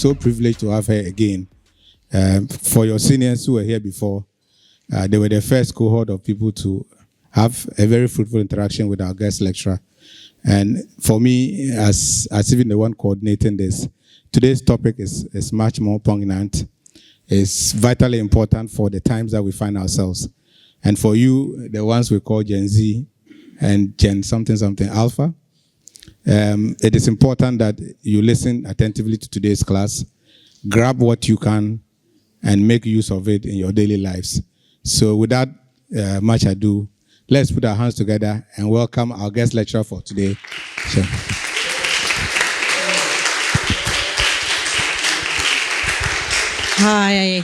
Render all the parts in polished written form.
so privileged to have her again. For your seniors who were here before, they were the first cohort of people to have a very fruitful interaction with our guest lecturer. And for me, as even the one coordinating this, today's topic is much more poignant. It's vitally important for the times that we find ourselves. And for you, the ones we call Gen Z and Gen something Alpha, it is important that you listen attentively to today's class, grab what you can, and make use of it in your daily lives. So without much ado, let's put our hands together and welcome our guest lecturer for today. Sure. Hi.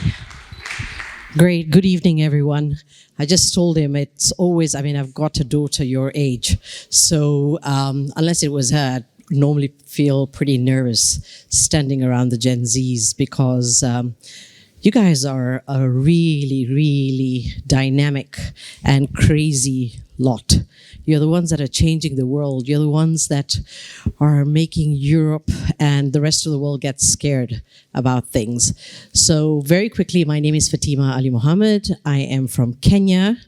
Great. Good evening, everyone. I just told him it's always, I've got a daughter your age. So unless it was her, I'd normally feel pretty nervous standing around the Gen Zs because you guys are a really, really dynamic and crazy lot. You're the ones that are changing the world. You're the ones that are making Europe and the rest of the world get scared about things. So very quickly, my name is Fatima Alimohamed. I am from Kenya.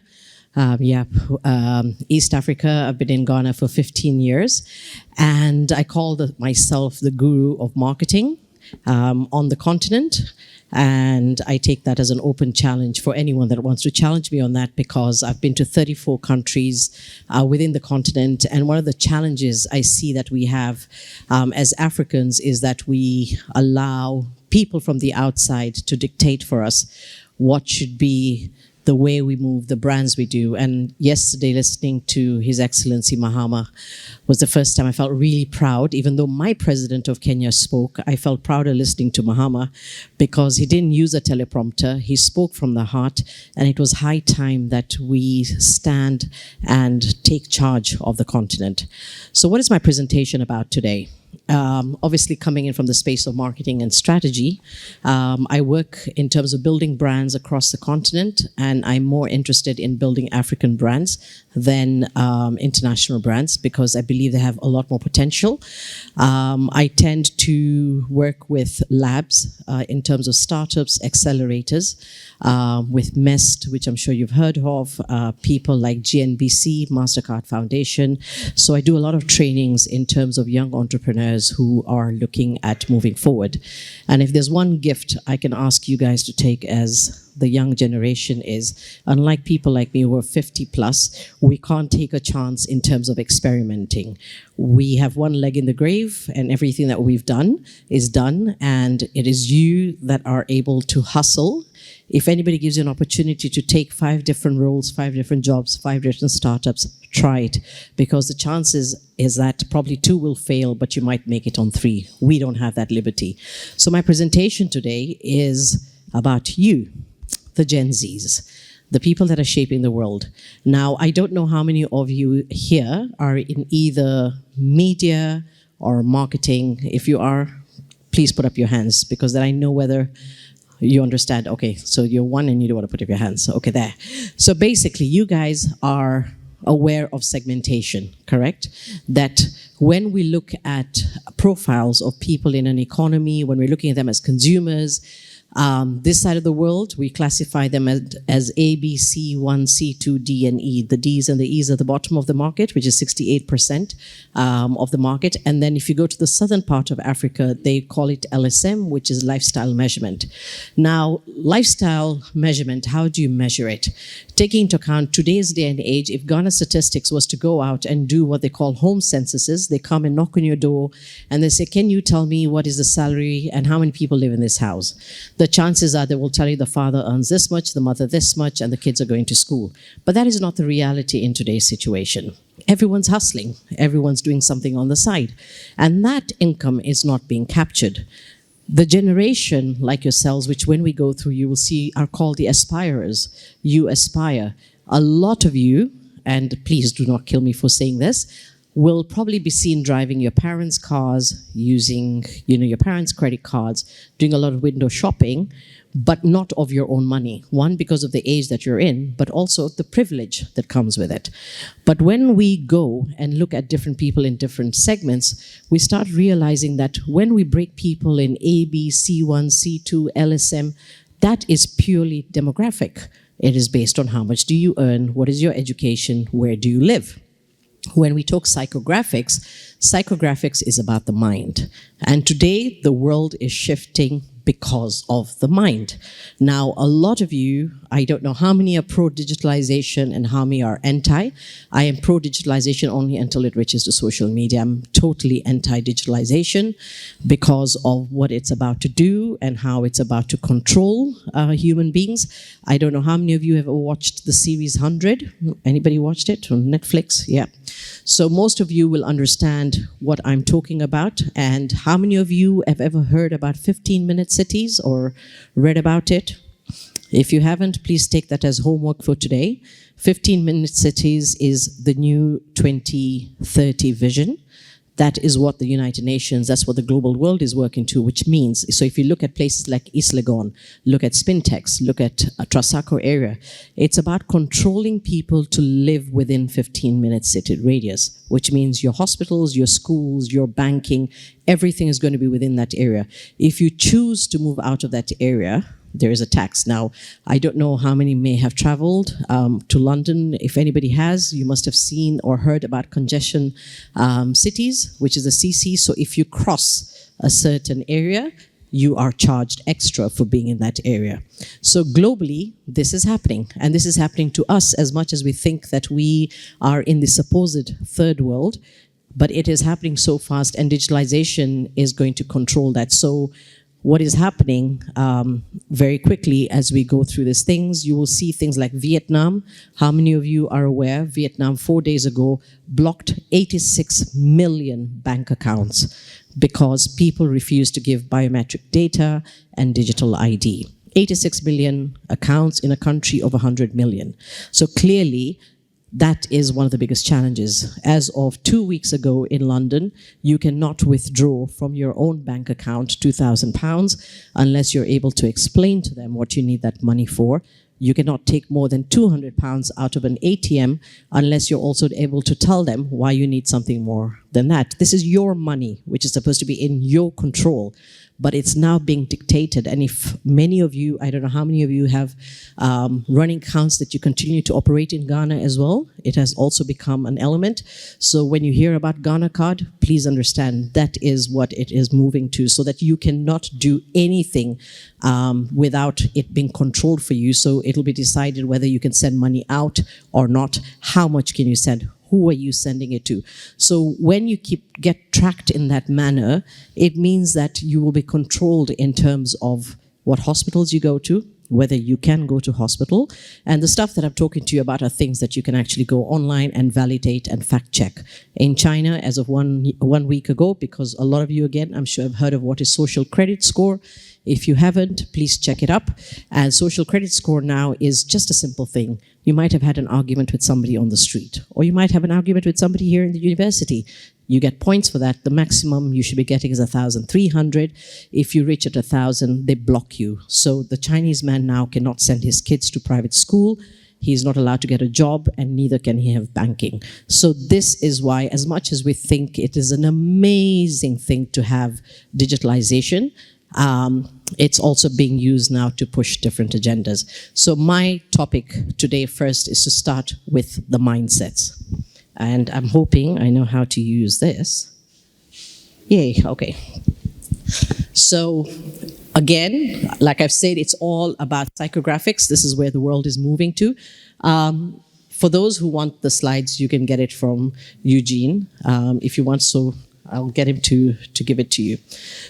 East Africa. I've been in Ghana for 15 years. And I call myself the guru of marketing on the continent. And I take that as an open challenge for anyone that wants to challenge me on that, because I've been to 34 countries within the continent. And one of the challenges I see that we have as Africans is that we allow people from the outside to dictate for us what should be the way we move, the brands we do. And yesterday, listening to His Excellency Mahama was the first time I felt really proud. Even though my president of Kenya spoke, I felt prouder listening to Mahama because he didn't use a teleprompter. He spoke from the heart, and it was high time that we stand and take charge of the continent. So what is my presentation about today? Obviously coming in from the space of marketing and strategy, I work in terms of building brands across the continent, and I'm more interested in building African brands than international brands because I believe they have a lot more potential. I tend to work with labs in terms of startups, accelerators, with MEST, which I'm sure you've heard of, people like GNBC, MasterCard Foundation. So I do a lot of trainings in terms of young entrepreneurs who are looking at moving forward. And if there's one gift I can ask you guys to take as the young generation is, unlike people like me who are 50 plus, we can't take a chance in terms of experimenting. We have one leg in the grave, and everything that we've done is done, and it is you that are able to hustle. If anybody gives you an opportunity to take 5 different roles, 5 different jobs, 5 different startups, try it, because the chances is that probably 2 will fail, but you might make it on 3. We don't have that liberty. So my presentation today is about you, the Gen Zs, the people that are shaping the world. Now, I don't know how many of you here are in either media or marketing. If you are, please put up your hands, because then I know whether you understand. Okay, so you're one and you don't want to put up your hands. Okay, there. So basically, you guys are aware of segmentation, correct? That when we look at profiles of people in an economy, when we're looking at them as consumers, this side of the world, we classify them as A, B, C, 1, C, 2, D, and E. The Ds and the Es at the bottom of the market, which is 68% of the market. And then if you go to the southern part of Africa, they call it LSM, which is lifestyle measurement. Now, lifestyle measurement, how do you measure it? Taking into account today's day and age, if Ghana Statistics was to go out and do what they call home censuses, they come and knock on your door and they say, can you tell me what is the salary and how many people live in this house? The chances are they will tell you the father earns this much, the mother this much, and the kids are going to school. But that is not the reality in today's situation. Everyone's hustling. Everyone's doing something on the side. And that income is not being captured. The generation like yourselves, which when we go through, you will see are called the aspirers. You aspire. A lot of you, and please do not kill me for saying this, will probably be seen driving your parents' cars, using your parents' credit cards, doing a lot of window shopping, but not of your own money. One, because of the age that you're in, but also the privilege that comes with it. But when we go and look at different people in different segments, we start realizing that when we break people in A, B, C1, C2, LSM, that is purely demographic. It is based on how much do you earn, what is your education, where do you live. When we talk psychographics, psychographics is about the mind. And today, the world is shifting because of the mind. Now, a lot of you, I don't know how many are pro-digitalization and how many are anti. I am pro-digitalization only until it reaches to social media. I'm totally anti-digitalization because of what it's about to do and how it's about to control human beings. I don't know how many of you have ever watched the series 100. Anybody watched it on Netflix? Yeah. So most of you will understand what I'm talking about. And how many of you have ever heard about 15-minute cities or read about it? If you haven't, please take that as homework for today. 15-minute cities is the new 2030 vision. That is what the United Nations, that's what the global world is working to, which means, so if you look at places like East Legon, look at Spintex, look at Trasacco area, it's about controlling people to live within 15-minute city radius, which means your hospitals, your schools, your banking, everything is going to be within that area. If you choose to move out of that area, there is a tax. Now, I don't know how many may have traveled to London. If anybody has, you must have seen or heard about congestion cities, which is a CC. So if you cross a certain area, you are charged extra for being in that area. So globally, this is happening. And this is happening to us as much as we think that we are in the supposed third world. But it is happening so fast, and digitalization is going to control that. So what is happening very quickly as we go through these things, you will see things like Vietnam. How many of you are aware Vietnam 4 days ago blocked 86 million bank accounts because people refused to give biometric data and digital ID. 86 million accounts in a country of 100 million. So clearly, that is one of the biggest challenges. As of 2 weeks ago in London, you cannot withdraw from your own bank account £2,000 unless you're able to explain to them what you need that money for. You cannot take more than £200 out of an ATM unless you're also able to tell them why you need something more than that. This is your money, which is supposed to be in your control, but it's now being dictated. And if many of you, I don't know how many of you have running accounts that you continue to operate in Ghana as well, it has also become an element. So when you hear about Ghana Card, please understand that is what it is moving to, so that you cannot do anything without it being controlled for you. So it'll be decided whether you can send money out or not. How much can you send? Who are you sending it to? So when you get tracked in that manner, it means that you will be controlled in terms of what hospitals you go to, whether you can go to hospital. And the stuff that I'm talking to you about are things that you can actually go online and validate and fact check. In China, as of one week ago, because a lot of you, again, I'm sure have heard of what is social credit score. If you haven't, please check it up. And social credit score now is just a simple thing. You might have had an argument with somebody on the street, or you might have an argument with somebody here in the university. You get points for that. The maximum you should be getting is 1,300. If you reach at 1,000, they block you. So the Chinese man now cannot send his kids to private school. He's not allowed to get a job, and neither can he have banking. So this is why, as much as we think it is an amazing thing to have digitalization, it's also being used now to push different agendas. So my topic today first is to start with the mindsets. And I'm hoping I know how to use this. Yay, okay. So again, like I've said, it's all about psychographics. This is where the world is moving to. For those who want the slides, you can get it from Eugene. If you want, so I'll get him to give it to you.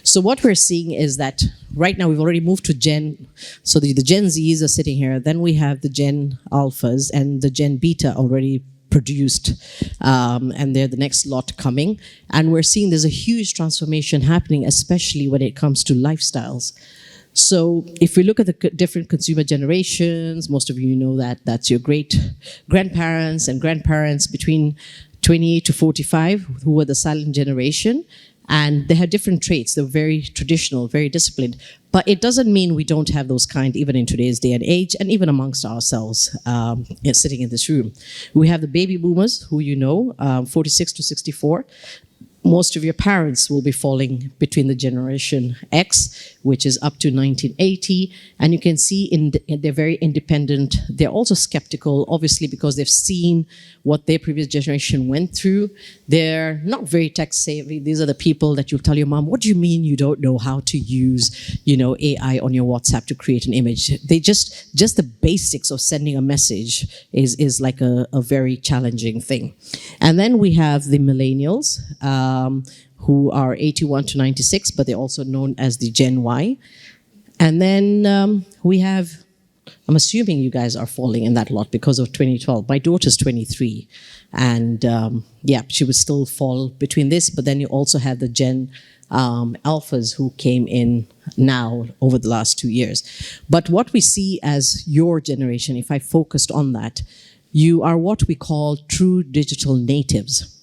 So what we're seeing is that right now we've already moved to Gen, so the Gen Zs are sitting here, then we have the Gen Alphas and the Gen Beta already produced, and they're the next lot coming. And we're seeing there's a huge transformation happening, especially when it comes to lifestyles. So if we look at the different consumer generations, most of you know that that's your great grandparents and grandparents between 28 to 45, who were the silent generation, and they had different traits. They were very traditional, very disciplined, But it doesn't mean we don't have those kind even in today's day and age, and even amongst ourselves sitting in this room. We have the baby boomers, who you know, 46 to 64. Most of your parents will be falling between the generation X, which is up to 1980. And you can see they're very independent. They're also skeptical, obviously, because they've seen what their previous generation went through. They're not very tech savvy. These are the people that you'll tell your mom, what do you mean you don't know how to use, AI on your WhatsApp to create an image? They just the basics of sending a message is like a very challenging thing. And then we have the millennials, who are 81 to 96, but they're also known as the Gen Y. And then we have, I'm assuming you guys are falling in that lot because of 2012. My daughter's 23, and she would still fall between this, but then you also have the Gen Alphas who came in now over the last 2 years. But what we see as your generation, if I focused on that, you are what we call true digital natives.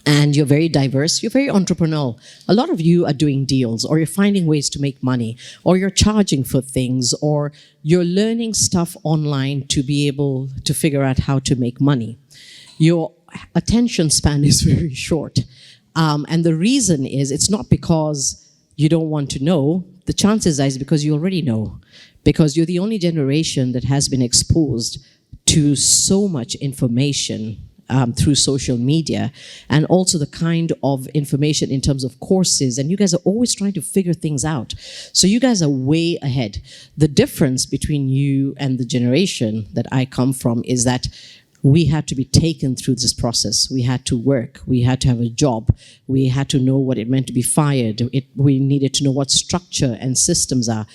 And you're very diverse, you're very entrepreneurial. A lot of you are doing deals, or you're finding ways to make money, or you're charging for things, or you're learning stuff online to be able to figure out how to make money. Your attention span is very short. And the reason is, it's not because you don't want to know. The chances are it's because you already know. Because you're the only generation that has been exposed to so much information through social media, and also the kind of information in terms of courses, and you guys are always trying to figure things out. So you guys are way ahead. The difference between you and the generation that I come from is that we had to be taken through this process. We had to work. We had to have a job. We had to know what it meant to be fired. We needed to know what structure and systems are,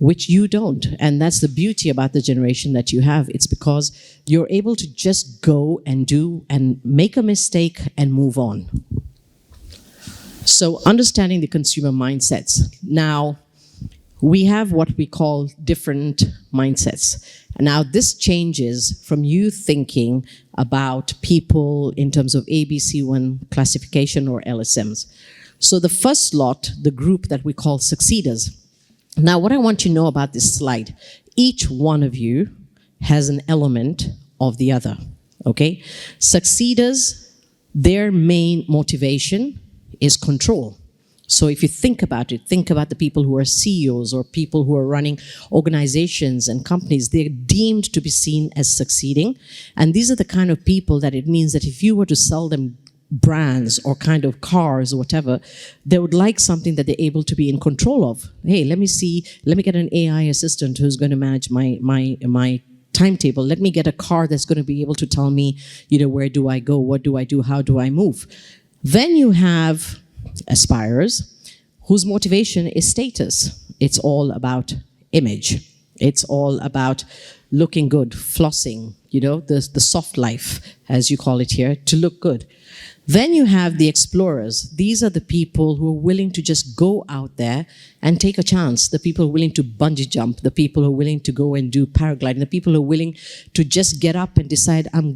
which you don't. And that's the beauty about the generation that you have. It's because you're able to just go and do and make a mistake and move on. So understanding the consumer mindsets. Now, we have what we call different mindsets. Now, this changes from you thinking about people in terms of ABC1 classification or LSMs. So the first lot, the group that we call succeeders. Now, what I want you to know about this slide, each one of you has an element of the other, okay? Succeeders, their main motivation is control. So if you think about it, think about the people who are CEOs or people who are running organizations and companies. They're deemed to be seen as succeeding. And these are the kind of people that it means that if you were to sell them brands or kind of cars or whatever, they would like something that they're able to be in control of. Hey, let me get an AI assistant who's going to manage my timetable. Let me get a car that's going to be able to tell me, where do I go? What do I do? How do I move? Then you have aspirers whose motivation is status. It's all about image. It's all about looking good, flossing, the soft life, as you call it here, to look good. Then you have the explorers. These are the people who are willing to just go out there and take a chance. The people who are willing to bungee jump, the people who are willing to go and do paragliding, the people who are willing to just get up and decide, I'm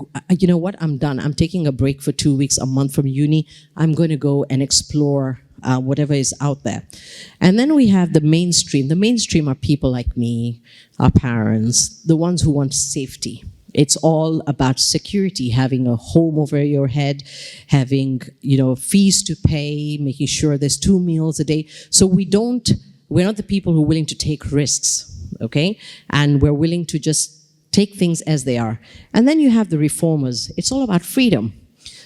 done. I'm taking a break for 2 weeks, a month from uni. I'm going to go and explore whatever is out there. And then we have the mainstream. The mainstream are people like me, our parents, the ones who want safety. It's all about security, having a home over your head, having, fees to pay, making sure there's 2 meals a day. So we're not the people who are willing to take risks, okay? And we're willing to just take things as they are. And then you have the reformers. It's all about freedom.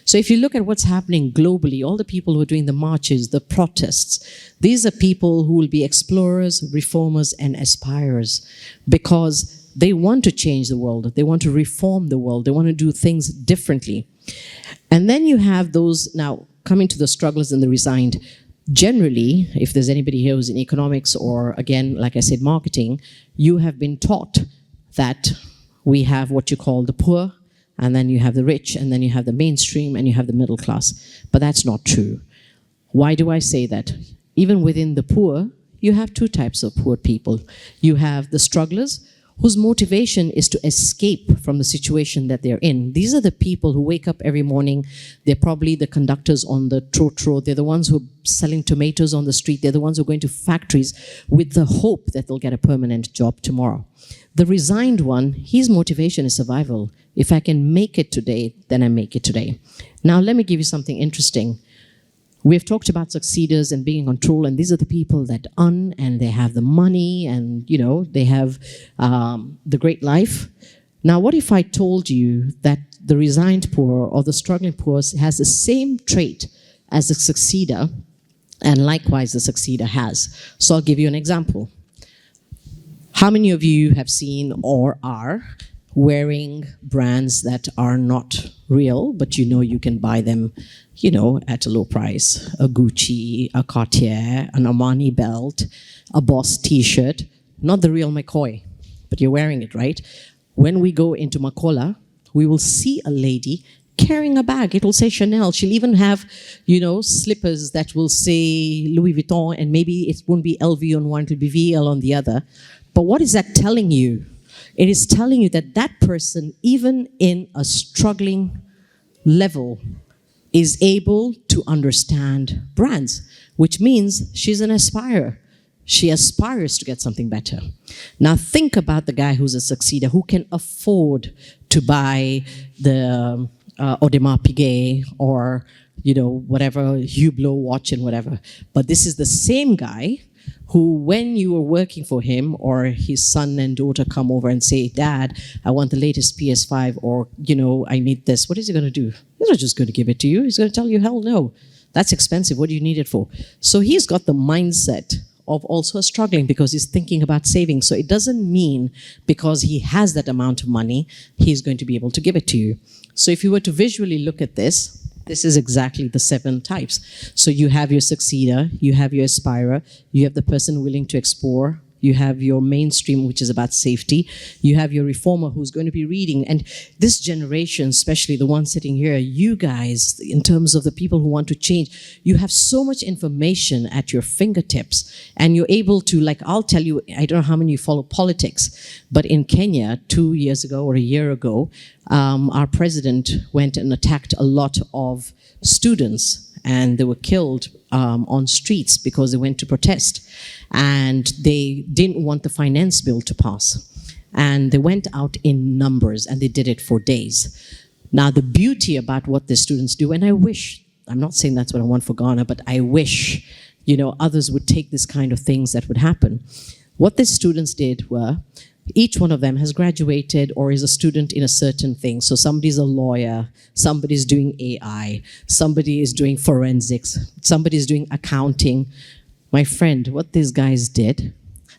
So if you look at what's happening globally, all the people who are doing the marches, the protests, these are people who will be explorers, reformers, and aspirers, because they want to change the world. They want to reform the world. They want to do things differently. And then you have those, now coming to the strugglers and the resigned. Generally, if there's anybody here who's in economics or, again, like I said, marketing, you have been taught that we have what you call the poor, and then you have the rich, and then you have the mainstream, and you have the middle class. But that's not true. Why do I say that? Even within the poor, you have 2 types of poor people. You have the strugglers, whose motivation is to escape from the situation that they're in. These are the people who wake up every morning. They're probably the conductors on the trotro. They're the ones who are selling tomatoes on the street. They're the ones who are going to factories with the hope that they'll get a permanent job tomorrow. The resigned one, his motivation is survival. If I can make it today, then I make it today. Now, let me give you something interesting. We've talked about succeeders and being in control, and these are the people that earn, and they have the money, and they have the great life. Now, what if I told you that the resigned poor or the struggling poor has the same trait as the succeeder, and likewise the succeeder has? So I'll give you an example. How many of you have seen or are wearing brands that are not real, but you can buy them, at a low price? A Gucci, a Cartier, an Armani belt, a Boss t-shirt, not the real McCoy, but you're wearing it, right? When we go into Makola, we will see a lady carrying a bag. It will say Chanel. She'll even have, slippers that will say Louis Vuitton, and maybe it won't be LV on one, it'll be VL on the other. But what is that telling you? It is telling you that that person, even in a struggling level, is able to understand brands, which means she's an aspirer. She aspires to get something better. Now think about the guy who's a succeeder, who can afford to buy the Audemars Piguet or, whatever, Hublot watch and whatever. But this is the same guy who, when you are working for him, or his son and daughter come over and say, Dad, I want the latest PS5, or, I need this, what is he going to do? He's not just going to give it to you. He's going to tell you, hell no, that's expensive. What do you need it for? So he's got the mindset of also struggling because he's thinking about saving. So it doesn't mean because he has that amount of money, he's going to be able to give it to you. So if you were to visually look at this is exactly the 7 types. So you have your succeeder, you have your aspirer, you have the person willing to explore, you have your mainstream, which is about safety, you have your reformer who's going to be reading. And this generation, especially the one sitting here, you guys, in terms of the people who want to change, you have so much information at your fingertips, and you're able to, I'll tell you, I don't know how many you follow politics, but in Kenya 2 years ago or a year ago, our president went and attacked a lot of students, and they were killed on streets because they went to protest. And they didn't want the finance bill to pass. And they went out in numbers, and they did it for days. Now, the beauty about what the students do, and I wish, I'm not saying that's what I want for Ghana, but I wish, others would take this kind of things that would happen. What the students did were, each one of them has graduated or is a student in a certain thing. So somebody's a lawyer, somebody's doing AI, somebody is doing forensics, somebody's doing accounting. My friend, what these guys did,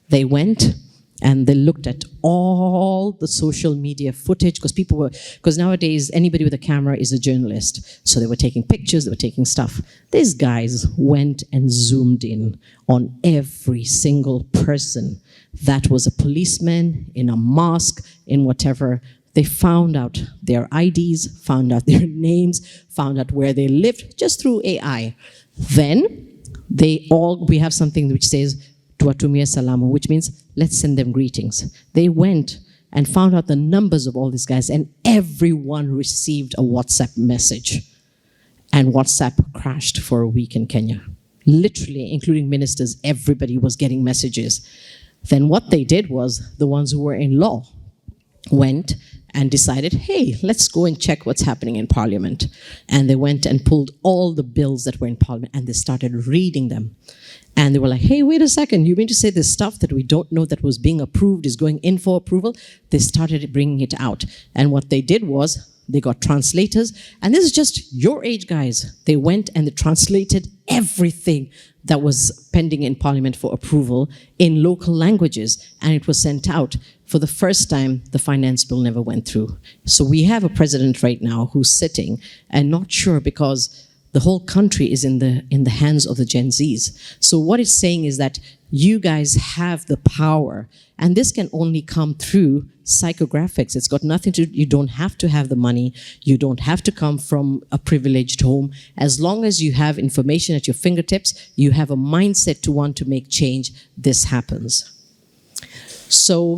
they went and they looked at all the social media footage, because nowadays anybody with a camera is a journalist. So they were taking pictures, they were taking stuff. These guys went and zoomed in on every single person that was a policeman, in a mosque, in whatever. They found out their IDs, found out their names, found out where they lived, just through AI. Then we have something which says, Tuwatumia Salamu, which means let's send them greetings. They went and found out the numbers of all these guys, and everyone received a WhatsApp message. And WhatsApp crashed for a week in Kenya. Literally, including ministers, everybody was getting messages. Then what they did was, the ones who were in law went and decided, hey, let's go and check what's happening in Parliament. And they went and pulled all the bills that were in Parliament, and they started reading them. And they were like, hey, wait a second, you mean to say this stuff that we don't know that was being approved is going in for approval? They started bringing it out. And what they did was, they got translators, and this is just your age guys. They went and they translated everything that was pending in Parliament for approval in local languages, and it was sent out. For the first time, the finance bill never went through. So we have a president right now who's sitting and not sure, because the whole country is in the hands of the Gen Zs. So what it's saying is that you guys have the power, and this can only come through psychographics. It's got nothing to do, you don't have to have the money, you don't have to come from a privileged home. As long as you have information at your fingertips, you have a mindset to want to make change, this happens. So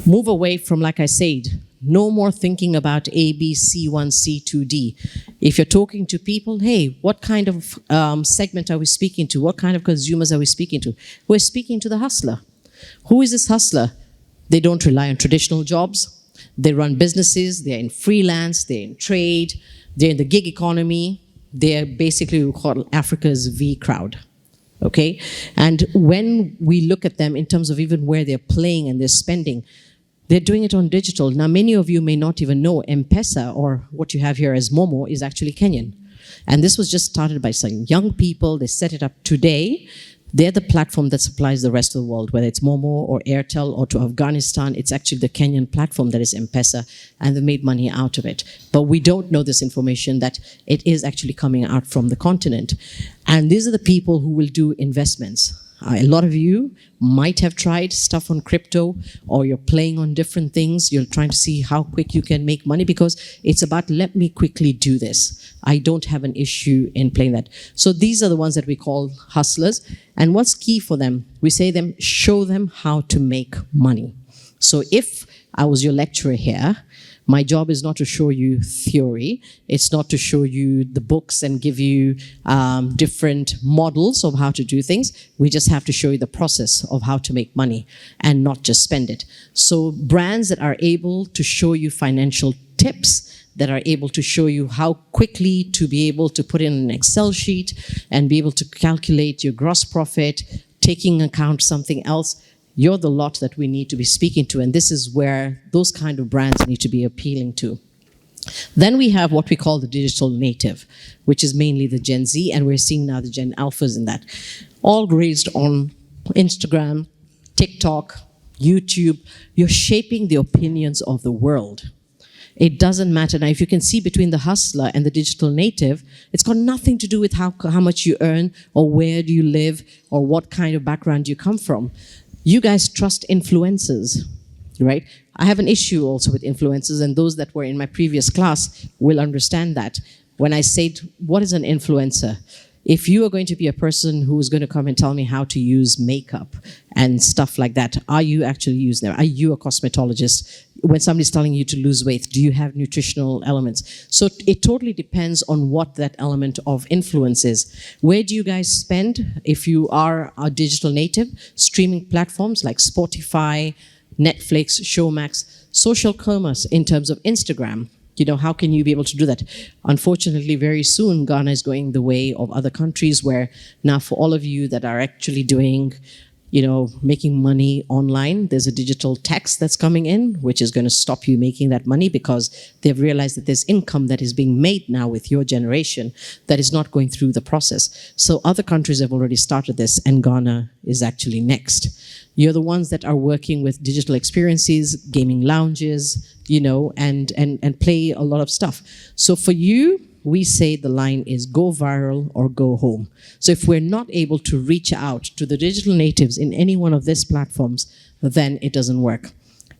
move away from, like I said, no more thinking about A, B, C1, C2, D. If you're talking to people, hey, what kind of segment are we speaking to? What kind of consumers are we speaking to? We're speaking to the hustler. Who is this hustler? They don't rely on traditional jobs. They run businesses. They're in freelance. They're in trade. They're in the gig economy. They're basically what we call Africa's V crowd. Okay? And when we look at them in terms of even where they're playing and they're spending, they're doing it on digital. Now, many of you may not even know M-Pesa, or what you have here as Momo, is actually Kenyan. And this was just started by some young people. They set it up today. They're the platform that supplies the rest of the world, whether it's Momo or Airtel or to Afghanistan. It's actually the Kenyan platform that is M-Pesa, and they made money out of it. But we don't know this information, that it is actually coming out from the continent. And these are the people who will do investments. A lot of you might have tried stuff on crypto, or you're playing on different things. You're trying to see how quick you can make money, because it's about, let me quickly do this. I don't have an issue in playing that. So these are the ones that we call hustlers. And what's key for them? We say them, show them how to make money. So if I was your lecturer here, my job is not to show you theory. It's not to show you the books and give you different models of how to do things. We just have to show you the process of how to make money and not just spend it. So brands that are able to show you financial tips, that are able to show you how quickly to be able to put in an Excel sheet and be able to calculate your gross profit, taking account something else, you're the lot that we need to be speaking to, and this is where those kind of brands need to be appealing to. Then we have what we call the digital native, which is mainly the Gen Z, and we're seeing now the Gen Alphas in that. All raised on Instagram, TikTok, YouTube. You're shaping the opinions of the world. It doesn't matter. Now, if you can see between the hustler and the digital native, it's got nothing to do with how much you earn, or where do you live, or what kind of background you come from. You guys trust influencers, right? I have an issue also with influencers, and those that were in my previous class will understand that. When I said, what is an influencer? If you are going to be a person who is going to come and tell me how to use makeup and stuff like that, are you actually using them? Are you a cosmetologist? When somebody's telling you to lose weight, do you have nutritional elements? So it totally depends on what that element of influence is. Where do you guys spend if you are a digital native? Streaming platforms like Spotify, Netflix, Showmax, social commerce in terms of Instagram. You know, how can you be able to do that? Unfortunately, very soon, Ghana is going the way of other countries, where now for all of you that are actually doing, you know, making money online, there's a digital tax that's coming in, which is going to stop you making that money, because they've realized that there's income that is being made now with your generation that is not going through the process. So other countries have already started this, and Ghana is actually next. You're the ones that are working with digital experiences, gaming lounges, you know, and play a lot of stuff. So for you, we say the line is go viral or go home. So if we're not able to reach out to the digital natives in any one of these platforms, then it doesn't work.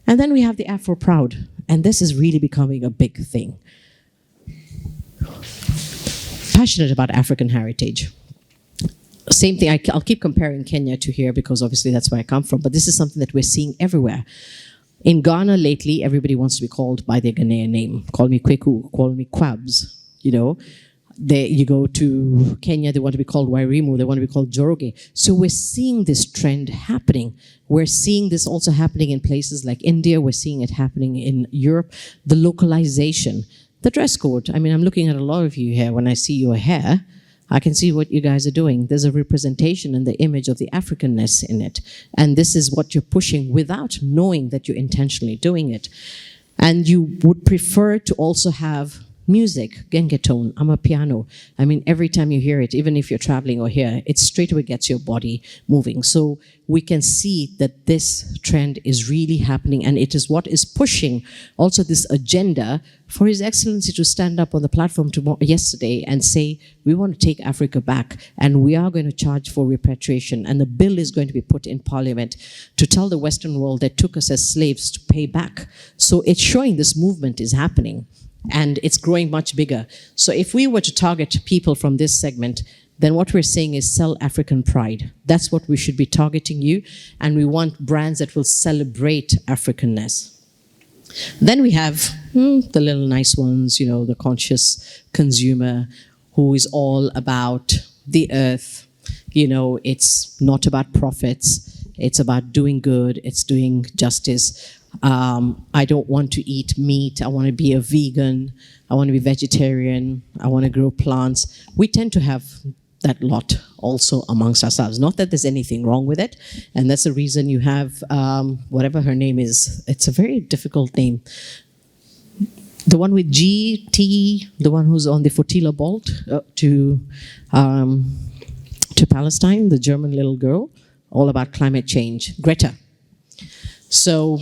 And then we have the Afro Proud, and this is really becoming a big thing. Passionate about African heritage. Same thing, I'll keep comparing Kenya to here, because obviously that's where I come from, but this is something that we're seeing everywhere. In Ghana lately, everybody wants to be called by their Ghanaian name. Call me Kweku, call me Kwabs, you know. You go to Kenya, they want to be called Wairimu, they want to be called Joroge. So we're seeing this trend happening. We're seeing this also happening in places like India, we're seeing it happening in Europe. The localization, the dress code. I mean, I'm looking at a lot of you here. When I see your hair, I can see what you guys are doing. There's a representation and the image of the Africanness in it. And this is what you're pushing without knowing that you're intentionally doing it. And you would prefer to also have music, gengetone, amapiano. I mean, every time you hear it, even if you're traveling or here, it straight away gets your body moving. So we can see that this trend is really happening, and it is what is pushing also this agenda for His Excellency to stand up on the platform yesterday and say, we want to take Africa back, and we are going to charge for repatriation, and the bill is going to be put in Parliament to tell the Western world that took us as slaves to pay back. So it's showing this movement is happening, and it's growing much bigger. So if we were to target people from this segment, then what we're saying is sell African pride. That's what we should be targeting you, and we want brands that will celebrate Africanness. Then we have the little nice ones, you know, the conscious consumer who is all about the earth. You know, it's not about profits. It's about doing good. It's doing justice. I don't want to eat meat. I want to be a vegan. I want to be vegetarian. I want to grow plants. We tend to have that lot also amongst ourselves. Not that there's anything wrong with it. And that's the reason you have, whatever her name is, it's a very difficult name. The one with GT, the one who's on the flotilla boat to Palestine, the German little girl, all about climate change, Greta. So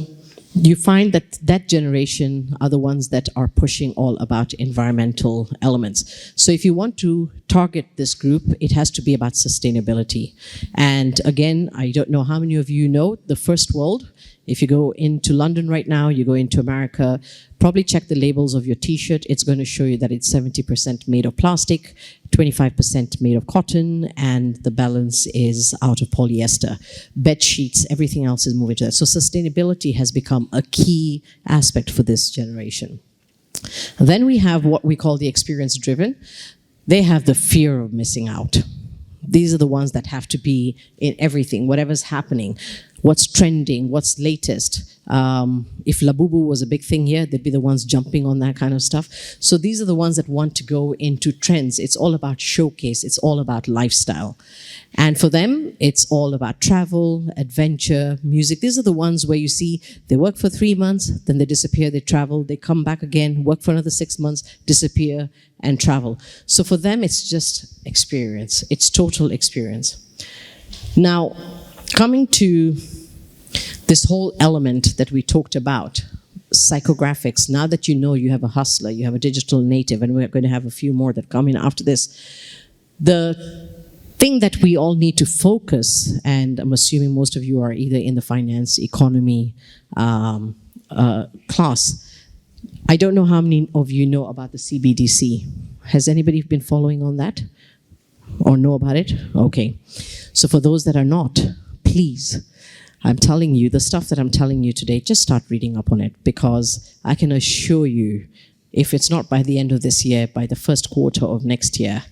you find that that generation are the ones that are pushing all about environmental elements. So if you want to target this group, it has to be about sustainability. And again, I don't know how many of you know the first world. If you go into London right now, you go into America, probably check the labels of your t-shirt. It's going to show you that it's 70% made of plastic, 25% made of cotton, and the balance is out of polyester. Bed sheets, everything else is moving to that. So sustainability has become a key aspect for this generation. Then we have what we call the experience-driven. They have the fear of missing out. These are the ones that have to be in everything, whatever's happening, what's trending, what's latest. If Labubu was a big thing here, they'd be the ones jumping on that kind of stuff. So these are the ones that want to go into trends. It's all about showcase. It's all about lifestyle. And for them, it's all about travel, adventure, music. These are the ones where you see they work for 3 months, then they disappear, they travel, they come back again, work for another 6 months, disappear, and travel. So for them, it's just experience. It's total experience. Now, coming to this whole element that we talked about, psychographics, now that you know you have a hustler, you have a digital native, and we're going to have a few more that come in after this, the thing that we all need to focus, and I'm assuming most of you are either in the finance, economy class. I don't know how many of you know about the CBDC. Has anybody been following on that? Or know about it? Okay. So for those that are not, please, I'm telling you, the stuff that I'm telling you today, just start reading up on it, because I can assure you, if it's not by the end of this year, by the first quarter of next year,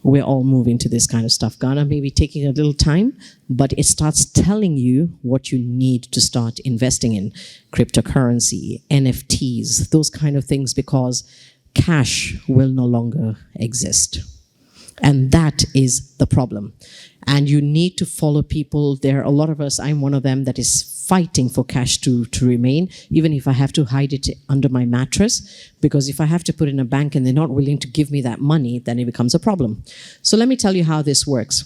we're all moving to this kind of stuff. Ghana may be taking a little time, but it starts telling you what you need to start investing in. Cryptocurrency, NFTs, those kind of things, because cash will no longer exist. And that is the problem. And you need to follow people. There are a lot of us, I'm one of them, that is fighting for cash to remain, even if I have to hide it under my mattress, because if I have to put it in a bank and they're not willing to give me that money, then it becomes a problem. So let me tell you how this works.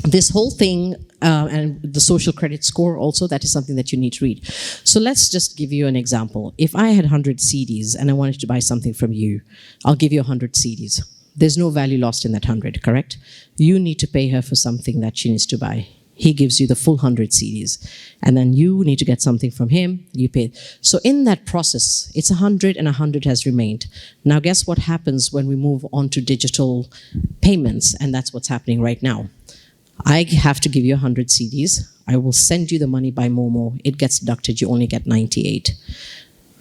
This whole thing, and the social credit score also, that is something that you need to read. So let's just give you an example. If I had 100 CDs and I wanted to buy something from you, I'll give you 100 CDs. There's no value lost in that 100, correct? You need to pay her for something that she needs to buy. He gives you the full 100 CDs. And then you need to get something from him, you pay. So in that process, it's 100 and 100 has remained. Now guess what happens when we move on to digital payments? And that's what's happening right now. I have to give you 100 CDs. I will send you the money by Momo. It gets deducted, you only get 98.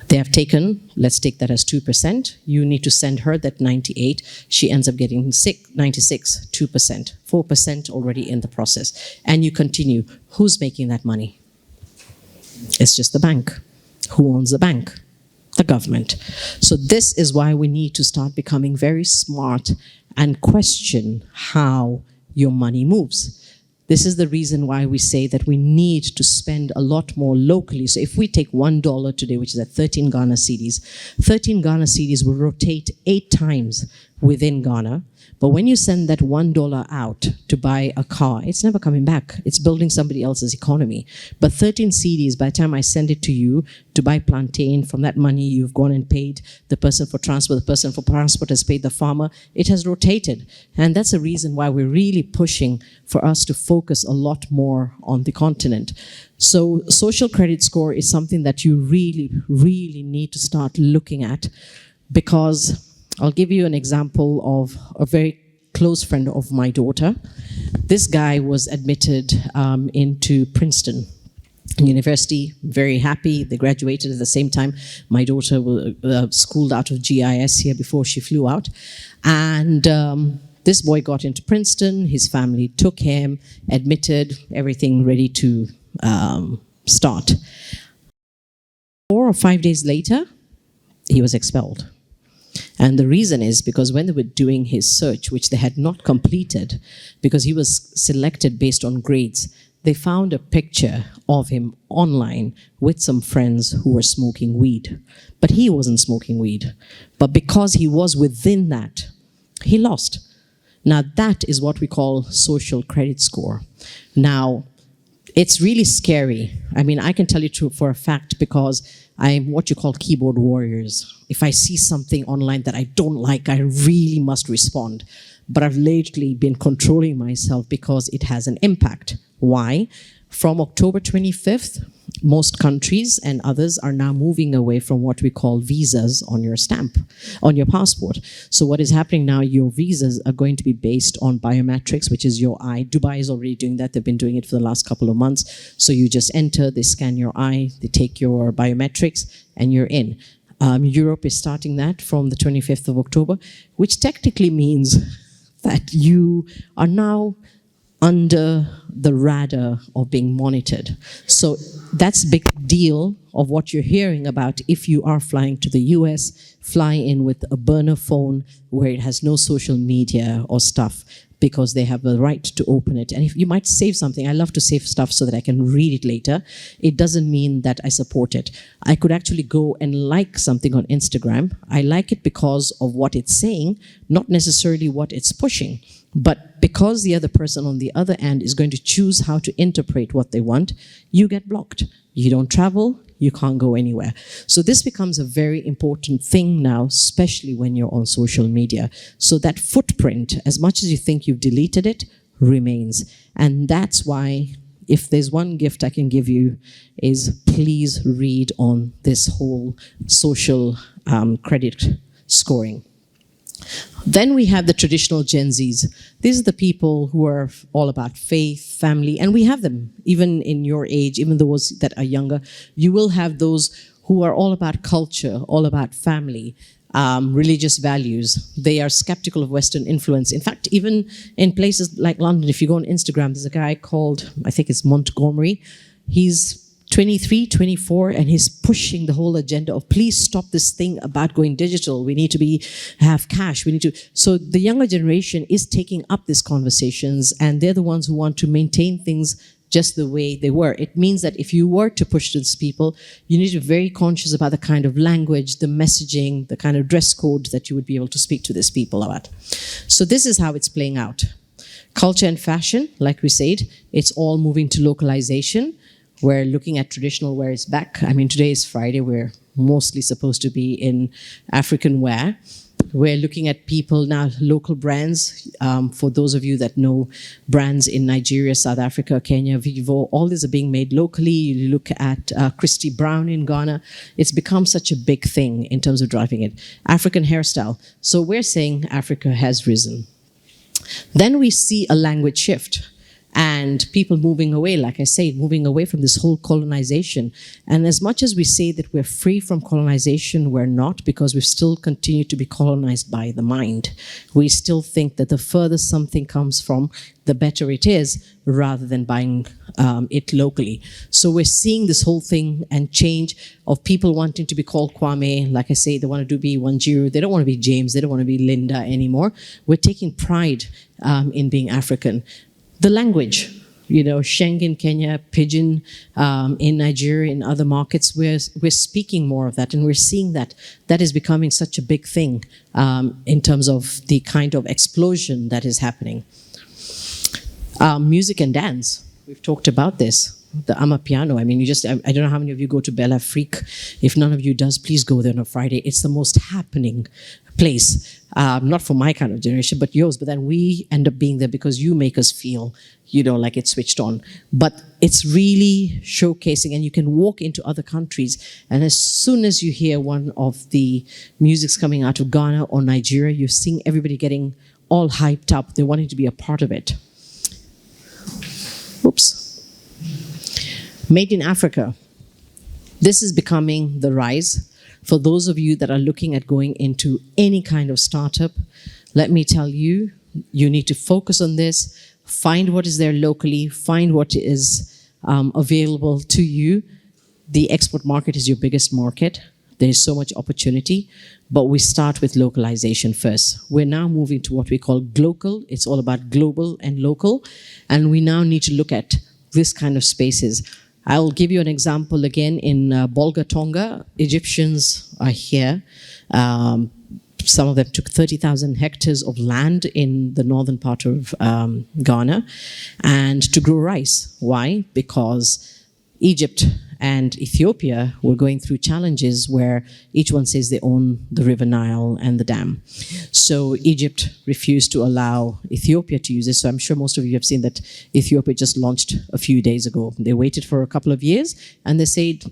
They have taken, let's take that as 2%. You need to send her that 98. She ends up getting 96, 2%, 4% already in the process. And you continue. Who's making that money? It's just the bank. Who owns the bank? The government. So this is why we need to start becoming very smart and question how your money moves. This is the reason why we say that we need to spend a lot more locally. So if we take $1 today, which is at 13 Ghana cedis, 13 Ghana cedis will rotate 8 times within Ghana. But when you send that $1 out to buy a car, it's never coming back. It's building somebody else's economy. But 13 cedis, by the time I send it to you to buy plantain, from that money you've gone and paid the person for transport, the person for transport has paid the farmer, it has rotated. And that's the reason why we're really pushing for us to focus a lot more on the continent. So social credit score is something that you really, really need to start looking at, because I'll give you an example of a very close friend of my daughter. This guy was admitted into Princeton University, very happy. They graduated at the same time. My daughter was schooled out of GIS here before she flew out. And this boy got into Princeton. His family took him, admitted, everything ready to start. 4 or 5 days later, he was expelled. And the reason is because when they were doing his search, which they had not completed, because he was selected based on grades, they found a picture of him online with some friends who were smoking weed. But he wasn't smoking weed. But because he was within that, he lost. Now that is what we call social credit score. Now, it's really scary. I mean, I can tell you for a fact because I'm what you call keyboard warriors. If I see something online that I don't like, I really must respond. But I've lately been controlling myself because it has an impact. Why? From October 25th, most countries and others are now moving away from what we call visas on your stamp, on your passport. So what is happening now, your visas are going to be based on biometrics, which is your eye. Dubai is already doing that. They've been doing it for the last couple of months. So you just enter, they scan your eye, they take your biometrics, and you're in. Europe is starting that from the 25th of October, which technically means that you are now under the radar of being monitored. So that's a big deal of what you're hearing about. If you are flying to the US, fly in with a burner phone where it has no social media or stuff, because they have the right to open it. And if you might save something, I love to save stuff so that I can read it later. It doesn't mean that I support it. I could actually go and like something on Instagram. I like it because of what it's saying, not necessarily what it's pushing. But because the other person on the other end is going to choose how to interpret what they want, you get blocked. You don't travel, you can't go anywhere. So this becomes a very important thing now, especially when you're on social media. So that footprint, as much as you think you've deleted it, remains. And that's why, if there's one gift I can give you, is please read on this whole social credit scoring. Then we have the traditional Gen Zs. These are the people who are all about faith, family, and we have them, even in your age, even those that are younger. You will have those who are all about culture, all about family, religious values. They are skeptical of Western influence. In fact, even in places like London, if you go on Instagram, there's a guy called, I think it's Montgomery. He's 23, 24, and he's pushing the whole agenda of please stop this thing about going digital. We need to have cash. We need to. So the younger generation is taking up these conversations, and they're the ones who want to maintain things just the way they were. It means that if you were to push to these people, you need to be very conscious about the kind of language, the messaging, the kind of dress code that you would be able to speak to these people about. So this is how it's playing out. Culture and fashion, like we said, it's all moving to localization. We're looking at traditional wear is back. I mean, today is Friday. We're mostly supposed to be in African wear. We're looking at people now, local brands. For those of you that know brands in Nigeria, South Africa, Kenya, Vivo, all these are being made locally. You look at Christy Brown in Ghana. It's become such a big thing in terms of driving it. African hairstyle. So we're saying Africa has risen. Then we see a language shift. And people moving away, like I said, moving away from this whole colonization. And as much as we say that we're free from colonization, we're not, because we still continue to be colonized by the mind. We still think that the further something comes from, the better it is, rather than buying it locally. So we're seeing this whole thing and change of people wanting to be called Kwame. Like I say, they want to be Wanjiru. They don't want to be James. They don't want to be Linda anymore. We're taking pride in being African. The language, you know, Sheng in Kenya, Pidgin in Nigeria, in other markets, we're speaking more of that, and we're seeing that is becoming such a big thing in terms of the kind of explosion that is happening. Music and dance, we've talked about this. The Amapiano, I mean, I don't know how many of you go to Bella Freak. If none of you does, please go there on a Friday. It's the most happening place, not for my kind of generation, but yours. But then we end up being there because you make us feel, you know, like it's switched on. But it's really showcasing, and you can walk into other countries, and as soon as you hear one of the musics coming out of Ghana or Nigeria, you're seeing everybody getting all hyped up. They wanted to be a part of it. Oops. Made in Africa. This is becoming the rise. For those of you that are looking at going into any kind of startup, let me tell you, you need to focus on this, find what is there locally, find what is available to you. The export market is your biggest market. There's so much opportunity, but we start with localization first. We're now moving to what we call global. It's all about global and local, and we now need to look at this kind of spaces. I'll give you an example again in Bolga Tonga. Egyptians are here. Some of them took 30,000 hectares of land in the northern part of Ghana and to grow rice. Why? Because Egypt and Ethiopia were going through challenges where each one says they own the River Nile and the dam. So Egypt refused to allow Ethiopia to use it. So I'm sure most of you have seen that Ethiopia just launched a few days ago. They waited for a couple of years and they said,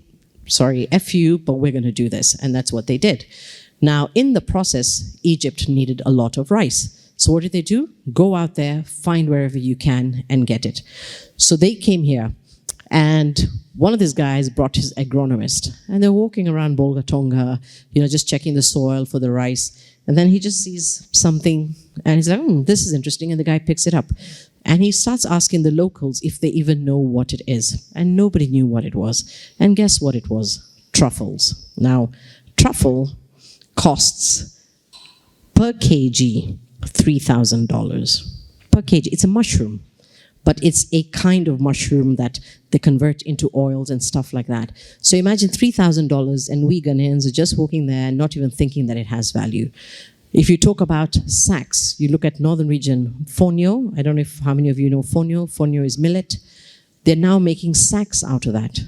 sorry, F you, but we're going to do this. And that's what they did. Now, in the process, Egypt needed a lot of rice. So what did they do? Go out there, find wherever you can, and get it. So they came here, and one of these guys brought his agronomist, and they're walking around Bolga Tonga, just checking the soil for the rice. And then he just sees something, and he's like, this is interesting, and the guy picks it up. And he starts asking the locals if they even know what it is. And nobody knew what it was. And guess what it was? Truffles. Now, truffle costs per kg $3,000 per kg. It's a mushroom, but it's a kind of mushroom that they convert into oils and stuff like that. So imagine $3,000 and we Ghanaians are just walking there not even thinking that it has value. If you talk about sacks, you look at northern region, fonio. I don't know how many of you know fonio. Fonio is millet. They're now making sacks out of that,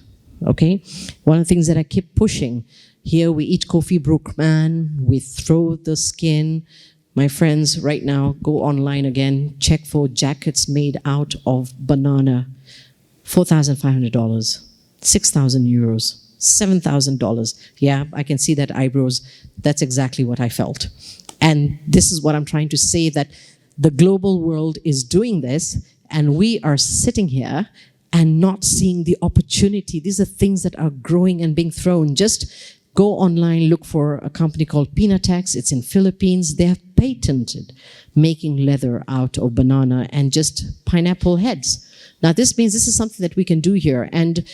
okay? One of the things that I keep pushing, here we eat coffee brookman, we throw the skin. My friends, right now, go online again, check for jackets made out of banana. $4,500, 6,000 euros, $7,000. Yeah, I can see that eyebrows. That's exactly what I felt. And this is what I'm trying to say, that the global world is doing this, and we are sitting here and not seeing the opportunity. These are things that are growing and being thrown. Just go online, look for a company called Pinatex. It's in Philippines. They have patented making leather out of banana and just pineapple heads. Now, this means this is something that we can do here. And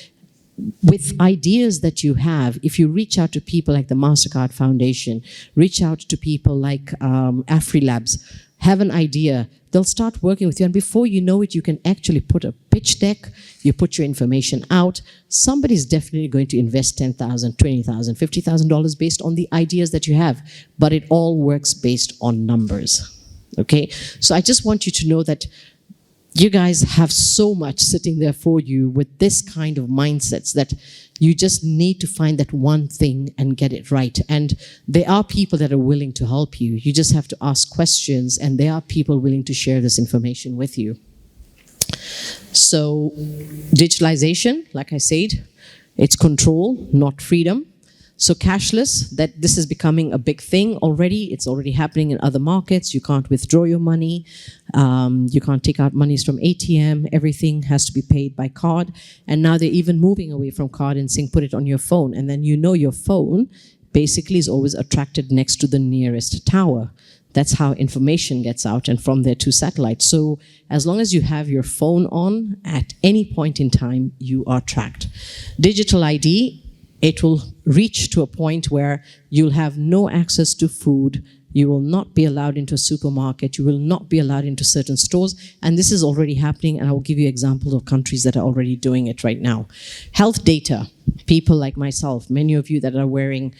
with ideas that you have, if you reach out to people like the MasterCard Foundation, reach out to people like AfriLabs, have an idea, they'll start working with you. And before you know it, you can actually put a pitch deck, you put your information out. Somebody's definitely going to invest $10,000, $20,000, $50,000 based on the ideas that you have. But it all works based on numbers, okay? So I just want you to know that you guys have so much sitting there for you with this kind of mindsets that you just need to find that one thing and get it right. And there are people that are willing to help you. You just have to ask questions, and there are people willing to share this information with you. So digitalization, like I said, it's control, not freedom. So cashless, that this is becoming a big thing already. It's already happening in other markets. You can't withdraw your money. You can't take out monies from ATM. Everything has to be paid by card. And now they're even moving away from card and saying, put it on your phone. And then your phone basically is always attracted next to the nearest tower. That's how information gets out, and from there to satellites. So as long as you have your phone on, at any point in time, you are tracked. Digital ID, it will reach to a point where you'll have no access to food. You will not be allowed into a supermarket. You will not be allowed into certain stores. And this is already happening, and I will give you examples of countries that are already doing it right now. Health data, people like myself, many of you that are wearing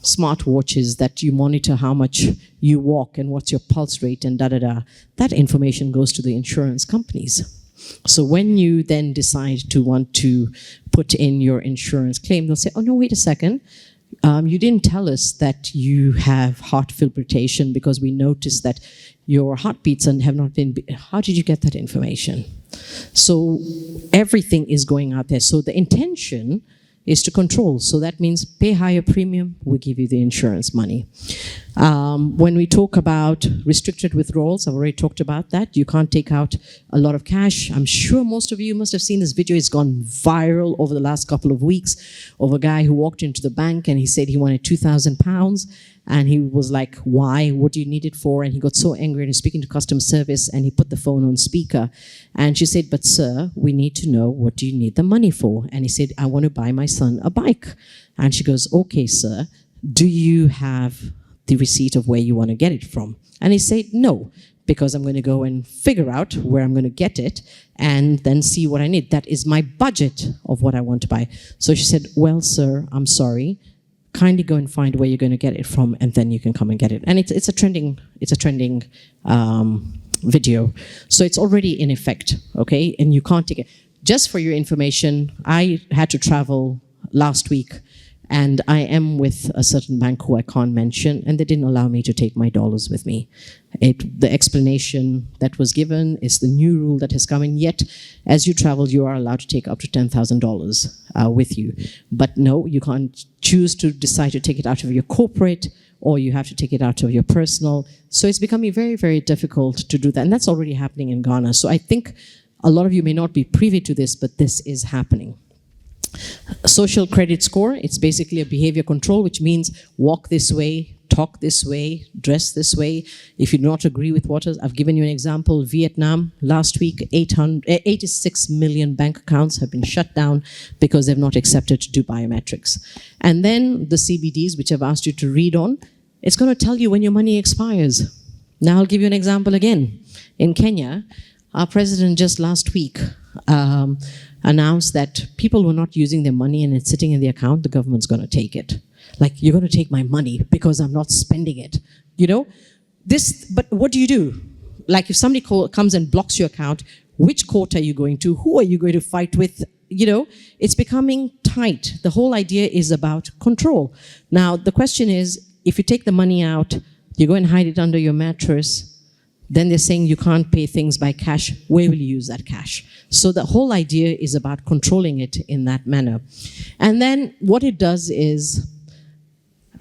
smart watches that you monitor how much you walk and what's your pulse rate and da-da-da, that information goes to the insurance companies. So when you then decide to want to put in your insurance claim, they'll say, oh no, wait a second. You didn't tell us that you have heart palpitation because we noticed that your heartbeats have not been, how did you get that information? So everything is going out there. So the intention is to control. So that means pay higher premium, we give you the insurance money. When we talk about restricted withdrawals, I've already talked about that. You can't take out a lot of cash. I'm sure most of you must have seen this video. It's gone viral over the last couple of weeks of a guy who walked into the bank and he said he wanted £2,000. And he was like, why? What do you need it for? And he got so angry and he's speaking to customer service and he put the phone on speaker. And she said, but sir, we need to know, what do you need the money for? And he said, I want to buy my son a bike. And she goes, okay, sir, do you have the receipt of where you want to get it from? And he said, no, because I'm going to go and figure out where I'm going to get it and then see what I need. That is my budget of what I want to buy. So she said, well, sir, I'm sorry. Kindly go and find where you're going to get it from, and then you can come and get it. And it's a trending video, so it's already in effect, okay? And you can't take it. Just for your information, I had to travel last week, and I am with a certain bank who I can't mention, and they didn't allow me to take my dollars with me. The explanation that was given is the new rule that has come in, yet as you travel, you are allowed to take up to $10,000 with you. But no, you can't choose to decide to take it out of your corporate, or you have to take it out of your personal. So it's becoming very, very difficult to do that, and that's already happening in Ghana. So I think a lot of you may not be privy to this, but this is happening. Social credit score, it's basically a behavior control, which means walk this way, talk this way, dress this way. If you do not agree with what is, I've given you an example, Vietnam, last week, 86 million bank accounts have been shut down because they've not accepted to do biometrics. And then the CBDs, which I've asked you to read on, it's going to tell you when your money expires. Now I'll give you an example again. In Kenya, our president just last week announced that people who are not using their money and it's sitting in the account, the government's going to take it. Like, you're going to take my money because I'm not spending it. You know? But what do you do? Like, if somebody comes and blocks your account, which court are you going to? Who are you going to fight with? You know, it's becoming tight. The whole idea is about control. Now, the question is, if you take the money out, you go and hide it under your mattress, then they're saying you can't pay things by cash. Where will you use that cash? So the whole idea is about controlling it in that manner. And then what it does is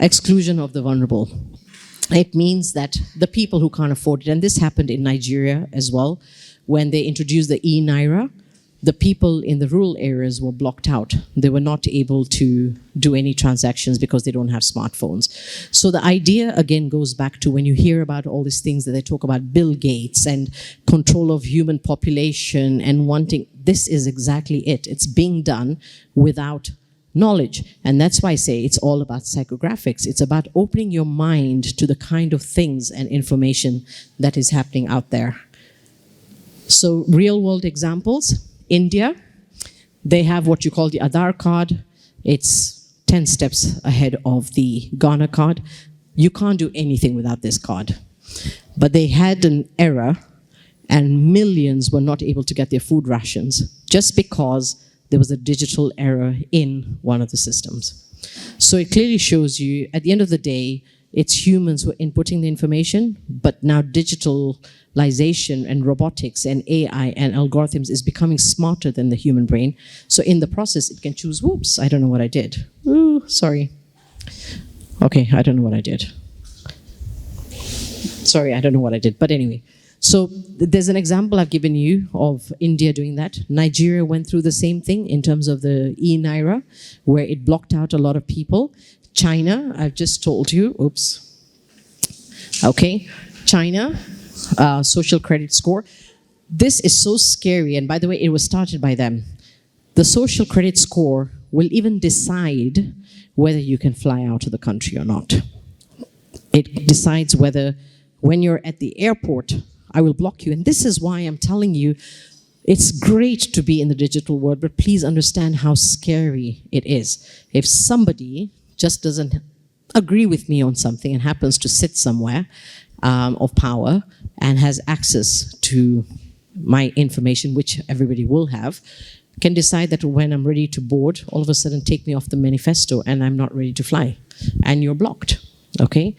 exclusion of the vulnerable. It means that the people who can't afford it, and this happened in Nigeria as well, when they introduced the e-Naira, the people in the rural areas were blocked out. They were not able to do any transactions because they don't have smartphones. So the idea, again, goes back to when you hear about all these things that they talk about, Bill Gates and control of human population and wanting, this is exactly it. It's being done without knowledge. And that's why I say it's all about psychographics. It's about opening your mind to the kind of things and information that is happening out there. So real world examples. India, they have what you call the Aadhaar card. It's 10 steps ahead of the Ghana card. You can't do anything without this card. But they had an error and millions were not able to get their food rations just because there was a digital error in one of the systems. So it clearly shows you, at the end of the day, it's humans who are inputting the information, but now digitalization and robotics and AI and algorithms is becoming smarter than the human brain. So in the process, it can choose, whoops, I don't know what I did. Ooh, sorry. Okay, I don't know what I did. Sorry, I don't know what I did. But anyway, so there's an example I've given you of India doing that. Nigeria went through the same thing in terms of the e-Naira, where it blocked out a lot of people. China, I've just told you, oops. Okay, China, social credit score. This is so scary, and by the way, it was started by them. The social credit score will even decide whether you can fly out of the country or not. It decides whether, when you're at the airport, I will block you. And this is why I'm telling you, it's great to be in the digital world, but please understand how scary it is. If somebody just doesn't agree with me on something and happens to sit somewhere of power and has access to my information, which everybody will have, can decide that when I'm ready to board, all of a sudden take me off the manifesto and I'm not ready to fly. And you're blocked, okay?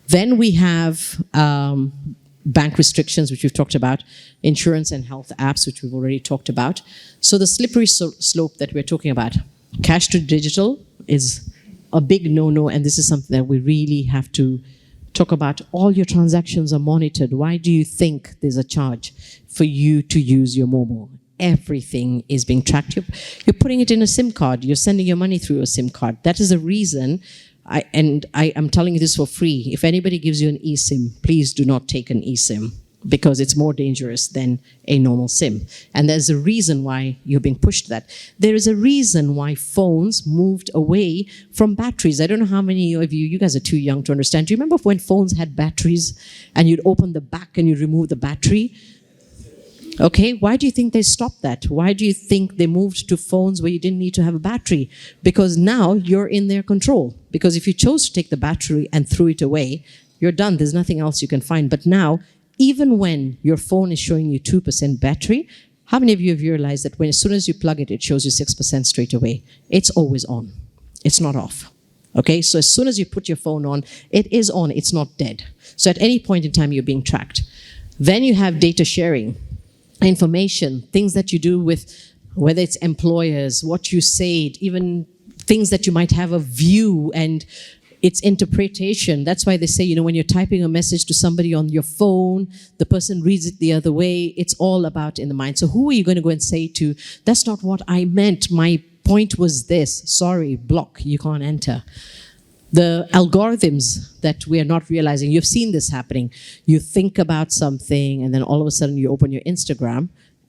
Then we have bank restrictions, which we've talked about, insurance and health apps, which we've already talked about. So the slippery slope that we're talking about, cash to digital is a big no-no, and this is something that we really have to talk about all your transactions are monitored. Why do you think there's a charge for you to use your mobile? Everything is being tracked. You're putting it in a SIM card. You're sending your money through a SIM card. That is the reason, I am telling you this for free. If anybody gives you an eSIM, please do not take an eSIM, because it's more dangerous than a normal SIM. And there's a reason why you're being pushed to that. There is a reason why phones moved away from batteries. I don't know how many of you guys are too young to understand. Do you remember when phones had batteries and you'd open the back and you'd remove the battery? Okay, why do you think they stopped that? Why do you think they moved to phones where you didn't need to have a battery? Because now you're in their control. Because if you chose to take the battery and threw it away, you're done. There's nothing else you can find. But now, even when your phone is showing you 2% battery, how many of you have realized that as soon as you plug it, it shows you 6% straight away? It's always on. It's not off. Okay, so as soon as you put your phone on, it is on. It's not dead. So at any point in time, you're being tracked. Then you have data sharing, information, things that you do with, whether it's employers, what you say, even things that you might have a view and its interpretation. That's why they say, when you're typing a message to somebody on your phone, the person reads it the other way. It's all about in the mind. So who are you going to go and say to, that's not what I meant, my point was this, sorry, block, you can't enter. The algorithms that we are not realizing, you've seen this happening. You think about something and then all of a sudden you open your Instagram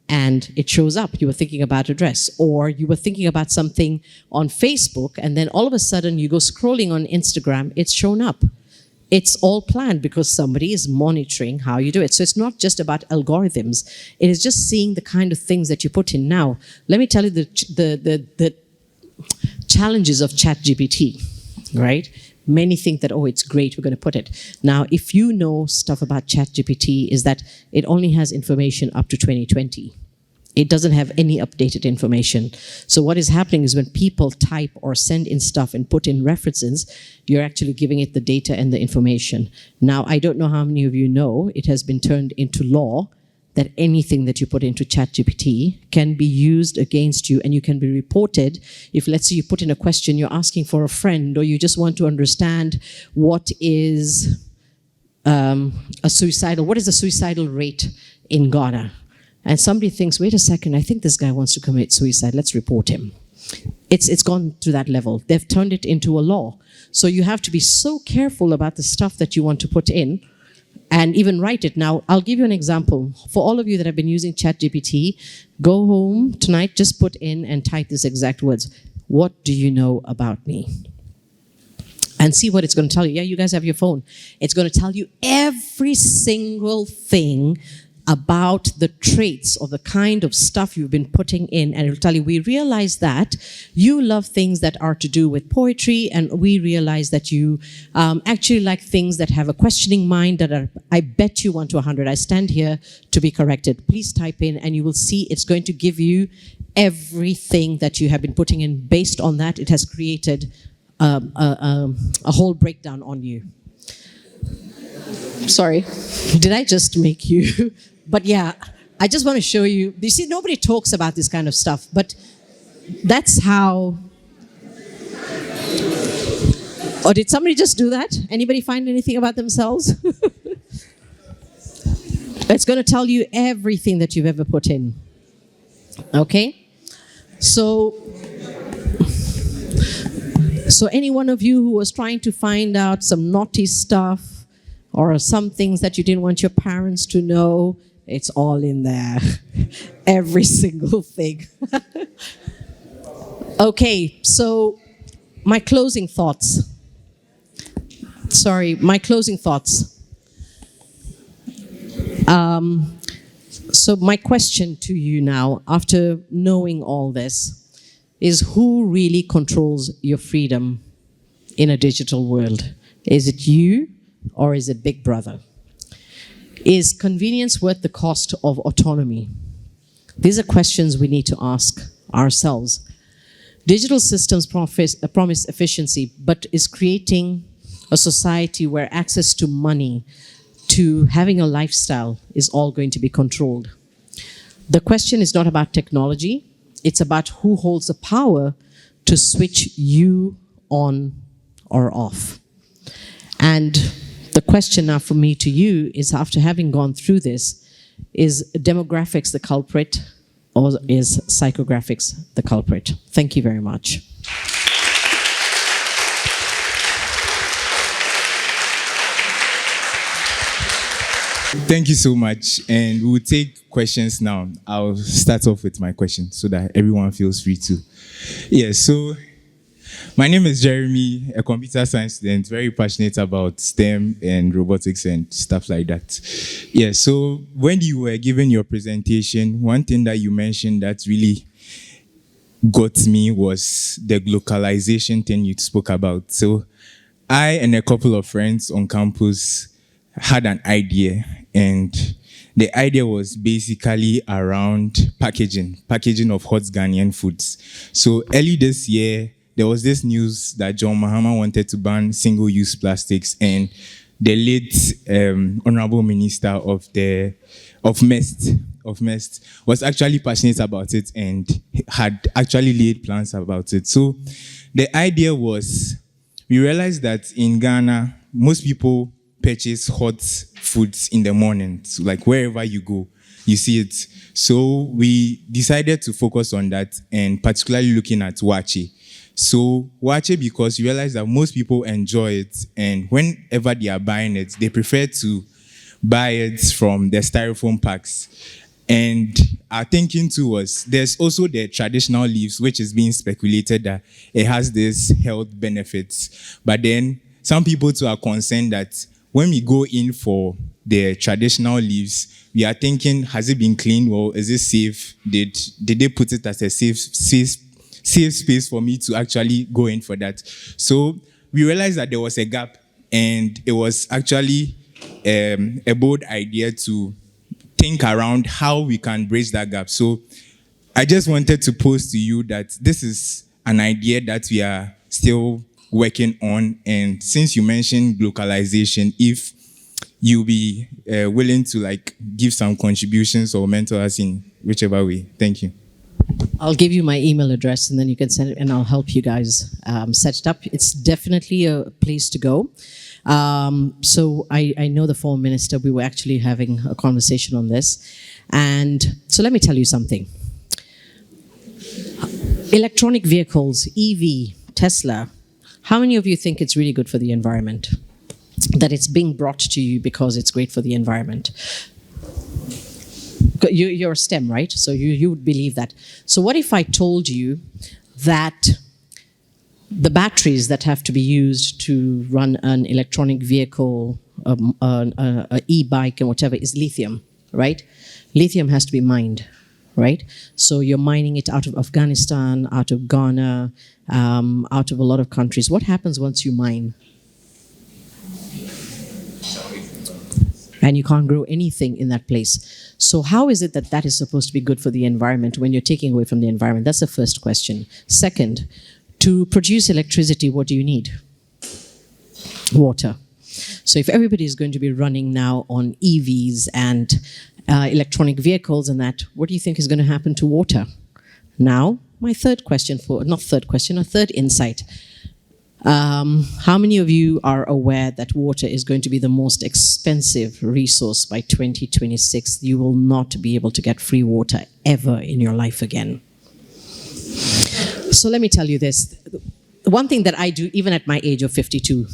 and it shows up. You were thinking about a dress, or you were thinking about something on Facebook and then all of a sudden you go scrolling on Instagram, it's shown up. It's all planned because somebody is monitoring how you do it. So it's not just about algorithms. It is just seeing the kind of things that you put in. Now, let me tell you the challenges of ChatGPT. Right? Many think that, oh, it's great, we're going to put it. Now, if you know stuff about ChatGPT, is that it only has information up to 2020. It doesn't have any updated information. So what is happening is when people type or send in stuff and put in references, you're actually giving it the data and the information. Now, I don't know how many of you know, it has been turned into law that anything that you put into ChatGPT can be used against you and you can be reported if, let's say, you put in a question, you're asking for a friend, or you just want to understand what is the suicidal rate in Ghana. And somebody thinks, wait a second, I think this guy wants to commit suicide, let's report him. It's gone to that level. They've turned it into a law. So you have to be so careful about the stuff that you want to put in, and even write it. Now, I'll give you an example. For all of you that have been using ChatGPT, go home tonight, just put in and type these exact words. What do you know about me? And see what it's going to tell you. Yeah, you guys have your phone. It's going to tell you every single thing about the traits or the kind of stuff you've been putting in, and it'll tell you, we realize that you love things that are to do with poetry, and we realize that you actually like things that have a questioning mind that are, I bet you 1 to 100. I stand here to be corrected. Please type in and you will see it's going to give you everything that you have been putting in. Based on that, it has created a whole breakdown on you. Sorry, did I just make you... But yeah, I just want to show you. You see, nobody talks about this kind of stuff, but that's how... Or did somebody just do that? Anybody find anything about themselves? It's going to tell you everything that you've ever put in. Okay? So any one of you who was trying to find out some naughty stuff or some things that you didn't want your parents to know, it's all in there. Every single thing. Okay, so my closing thoughts. So my question to you now, after knowing all this, is who really controls your freedom in a digital world? Is it you or is it Big Brother? Is convenience worth the cost of autonomy? These are questions we need to ask ourselves. Digital systems promise efficiency, but is creating a society where access to money, to having a lifestyle, is all going to be controlled. The question is not about technology, it's about who holds the power to switch you on or off. And The question now for me to you is, after having gone through this, is demographics the culprit or is psychographics the culprit? Thank you very much. Thank you so much. And we'll take questions now. I'll start off with my question so that everyone feels free to. Yeah, so my name is Jeremy, a computer science student, very passionate about STEM and robotics and stuff like that. Yeah, so when you were giving your presentation, one thing that you mentioned that really got me was the localization thing you spoke about. So I and a couple of friends on campus had an idea, and the idea was basically around packaging of hot Ghanaian foods. So early this year, there was this news that John Mahama wanted to ban single-use plastics, and the late Honorable Minister of MEST was actually passionate about it and had actually laid plans about it. So the idea was, we realized that in Ghana, most people purchase hot foods in the morning. So like wherever you go, you see it. So we decided to focus on that, and particularly looking at waakye. So waakye, because you realize that most people enjoy it, and whenever they are buying it, they prefer to buy it from the styrofoam packs. And our thinking too was, there's also the traditional leaves, which is being speculated that it has this health benefits. But then some people too are concerned that when we go in for the traditional leaves, we are thinking, has it been cleaned? Or is it safe? Did they put it as a safe space for me to actually go in for that? So we realized that there was a gap, and it was actually a bold idea to think around how we can bridge that gap. So I just wanted to pose to you that this is an idea that we are still working on. And since you mentioned localization, if you'll be willing to like give some contributions or mentor us in whichever way. Thank you. I'll give you my email address, and then you can send it, and I'll help you guys set it up. It's definitely a place to go. So I know the former minister, we were actually having a conversation on this. And so let me tell you something. Electronic vehicles, EV, Tesla, how many of you think it's really good for the environment? That it's being brought to you because it's great for the environment? You're a STEM, right? So you would believe that. So what if I told you that the batteries that have to be used to run an electronic vehicle, an e-bike and whatever, is lithium, right? Lithium has to be mined, right? So you're mining it out of Afghanistan, out of Ghana, out of a lot of countries. What happens once you mine? And you can't grow anything in that place. So how is it that that is supposed to be good for the environment when you're taking away from the environment? That's the first question. Second, to produce electricity, what do you need? Water. So if everybody is going to be running now on EVs and electronic vehicles and that, what do you think is going to happen to water? Now, my third question a third insight. How many of you are aware that water is going to be the most expensive resource by 2026? You will not be able to get free water ever in your life again. So let me tell you this. One thing that I do, even at my age of 52,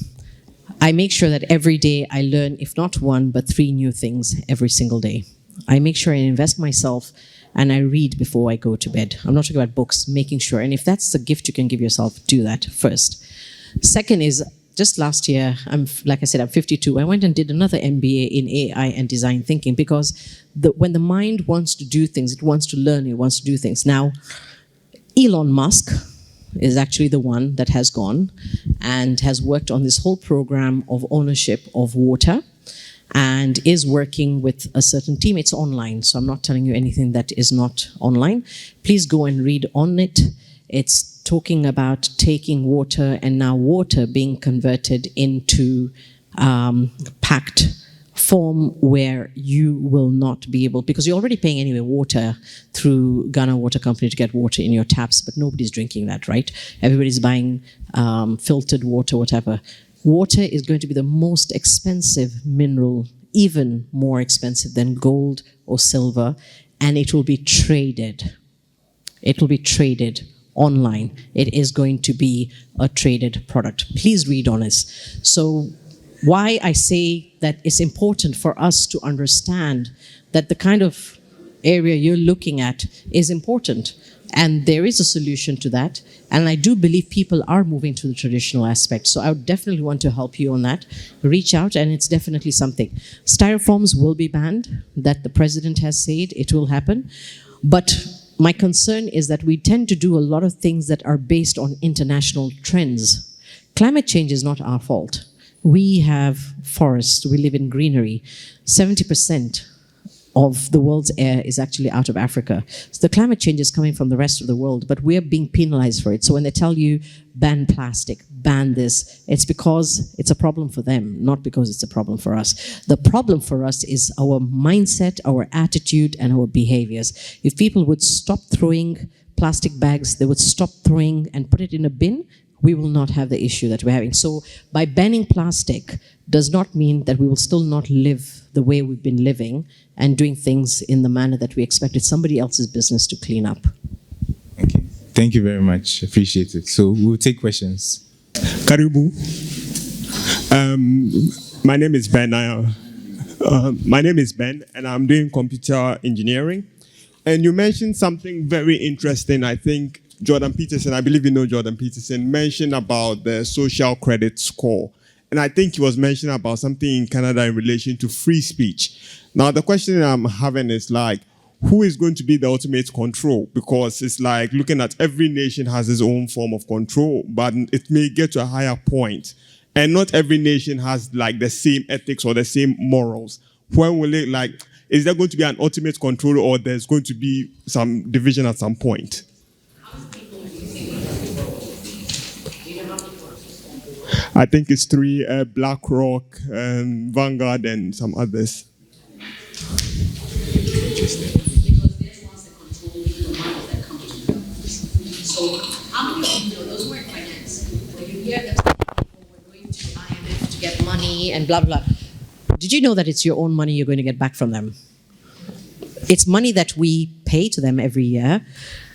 I make sure that every day I learn, if not one, but 3 new things every single day. I make sure I invest myself and I read before I go to bed. I'm not talking about books, making sure. And if that's a gift you can give yourself, do that first. Second is, just last year, like I said, I'm 52. I went and did another MBA in AI and design thinking, because when the mind wants to do things, it wants to learn, it wants to do things. Now, Elon Musk is actually the one that has gone and has worked on this whole program of ownership of water and is working with a certain team. It's online, so I'm not telling you anything that is not online. Please go and read on it. It's talking about taking water and now water being converted into packed form where you will not be able, because you're already paying anyway water through Ghana Water Company to get water in your taps, but nobody's drinking that, right? Everybody's buying filtered water, whatever. Water is going to be the most expensive mineral, even more expensive than gold or silver, and it will be traded. It will be traded online. It is going to be a traded product. Please read on this. So why I say that it's important for us to understand that the kind of area you're looking at is important. And there is a solution to that. And I do believe people are moving to the traditional aspect. So I would definitely want to help you on that. Reach out, and it's definitely something. Styrofoams will be banned. That the president has said it will happen. But my concern is that we tend to do a lot of things that are based on international trends. Climate change is not our fault. We have forests. We live in greenery. 70% of the world's air is actually out of Africa. So the climate change is coming from the rest of the world, but we're being penalized for it. So when they tell you, ban plastic, ban this, it's because it's a problem for them, not because it's a problem for us. The problem for us is our mindset, our attitude, and our behaviors. If people would stop throwing plastic bags, they would stop throwing and put it in a bin, we will not have the issue that we're having. So by banning plastic does not mean that we will still not live the way we've been living and doing things in the manner that we expect. It's somebody else's business to clean up. Okay. Thank you very much. Appreciate it. So we'll take questions. Karibu. My name is Ben. My name is Ben, and I'm doing computer engineering. And you mentioned something very interesting. I think Jordan Peterson, I believe you know Jordan Peterson, mentioned about the social credit score. And I think he was mentioning about something in Canada in relation to free speech. Now, the question I'm having is like, who is going to be the ultimate control? Because it's like looking at every nation has its own form of control, but it may get to a higher point. And not every nation has like the same ethics or the same morals. When will it like, is there going to be an ultimate control, or there's going to be some division at some point? I think it's three, BlackRock, Vanguard, and some others. Because they're the ones that control the money that comes to them. So how many of you know, those weren't finance. When you hear that people were going to IMF to get money and blah, blah, did you know that it's your own money you're going to get back from them? It's money that we pay to them every year.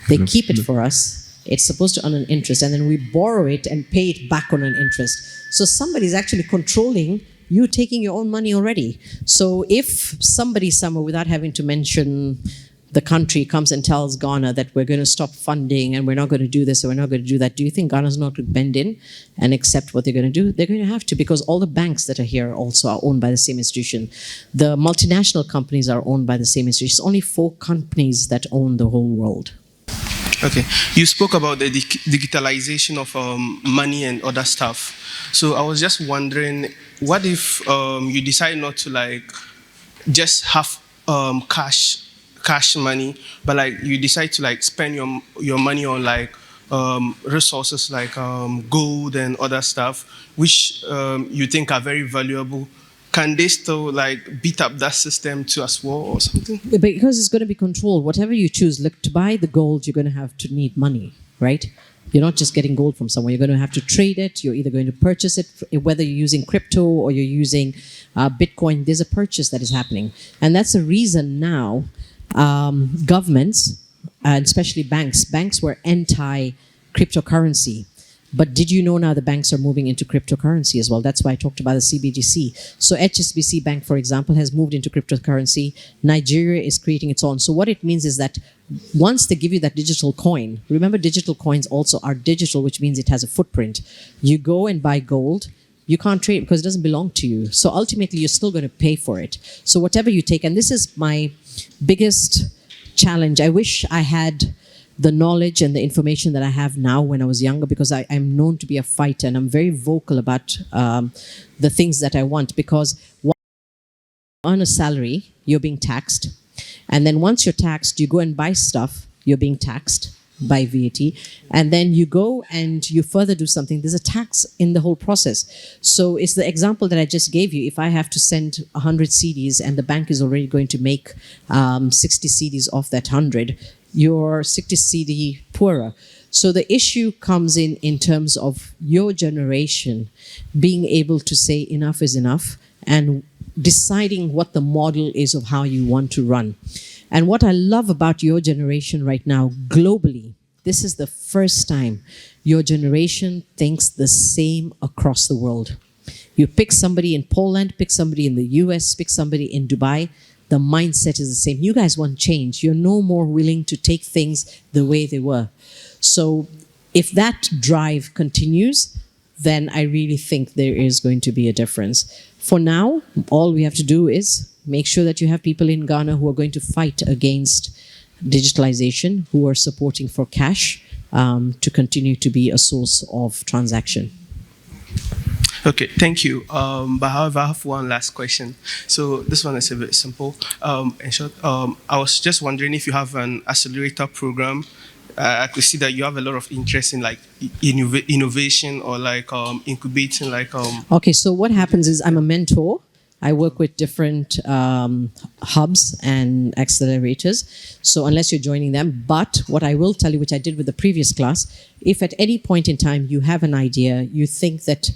They keep it for us. It's supposed to earn an interest, and then we borrow it and pay it back on an interest. So somebody's actually controlling you taking your own money already. So if somebody somewhere, without having to mention the country, comes and tells Ghana that we're going to stop funding and we're not going to do this and we're not going to do that, do you think Ghana's not going to bend in and accept what they're going to do? They're going to have to, because all the banks that are here also are owned by the same institution. The multinational companies are owned by the same institution. It's only 4 companies that own the whole world. Okay, you spoke about the digitalization of money and other stuff. So I was just wondering, what if you decide not to like just have cash money, but like you decide to like spend your money on like resources like gold and other stuff, which you think are very valuable? Can they still like beat up that system too as well or something? Because it's going to be controlled. Whatever you choose, look, to buy the gold, you're going to have to need money, right? You're not just getting gold from somewhere. You're going to have to trade it. You're either going to purchase it, whether you're using crypto or you're using Bitcoin. There's a purchase that is happening. And that's the reason now governments, and especially banks were anti-cryptocurrency. But did you know now the banks are moving into cryptocurrency as well? That's why I talked about the CBDC. So HSBC Bank, for example, has moved into cryptocurrency. Nigeria is creating its own. So what it means is that once they give you that digital coin, remember digital coins also are digital, which means it has a footprint. You go and buy gold, you can't trade because it doesn't belong to you. So ultimately, you're still going to pay for it. So whatever you take, and this is my biggest challenge. I wish I had the knowledge and the information that I have now when I was younger, because I'm known to be a fighter and I'm very vocal about the things that I want, because once you earn a salary, you're being taxed. And then once you're taxed, you go and buy stuff, you're being taxed by VAT. And then you go and you further do something, there's a tax in the whole process. So it's the example that I just gave you. If I have to send 100 CDs and the bank is already going to make 60 CDs off that 100, you're 60 CD poorer. So the issue comes in terms of your generation being able to say enough is enough and deciding what the model is of how you want to run. And what I love about your generation right now, globally, this is the first time your generation thinks the same across the world. You pick somebody in Poland, pick somebody in the US, pick somebody in Dubai, the mindset is the same. You guys want change. You're no more willing to take things the way they were. So if that drive continues, then I really think there is going to be a difference. For now, all we have to do is make sure that you have people in Ghana who are going to fight against digitalization, who are supporting for cash to continue to be a source of transaction. Okay, thank you. But however, I have one last question. So this one is a bit simple. In short, I was just wondering if you have an accelerator program. I could see that you have a lot of interest in like innovation or like incubating like. Okay, so what happens is I'm a mentor. I work with different hubs and accelerators. So unless you're joining them, but what I will tell you, which I did with the previous class, if at any point in time you have an idea, you think that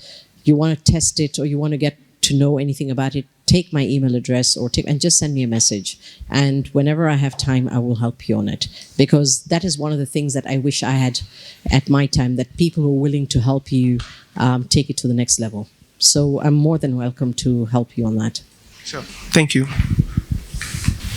you want to test it or you want to get to know anything about it, take my email address and just send me a message. And whenever I have time, I will help you on it. Because that is one of the things that I wish I had at my time, that people were willing to help you take it to the next level. So I'm more than welcome to help you on that. Sure. Thank you.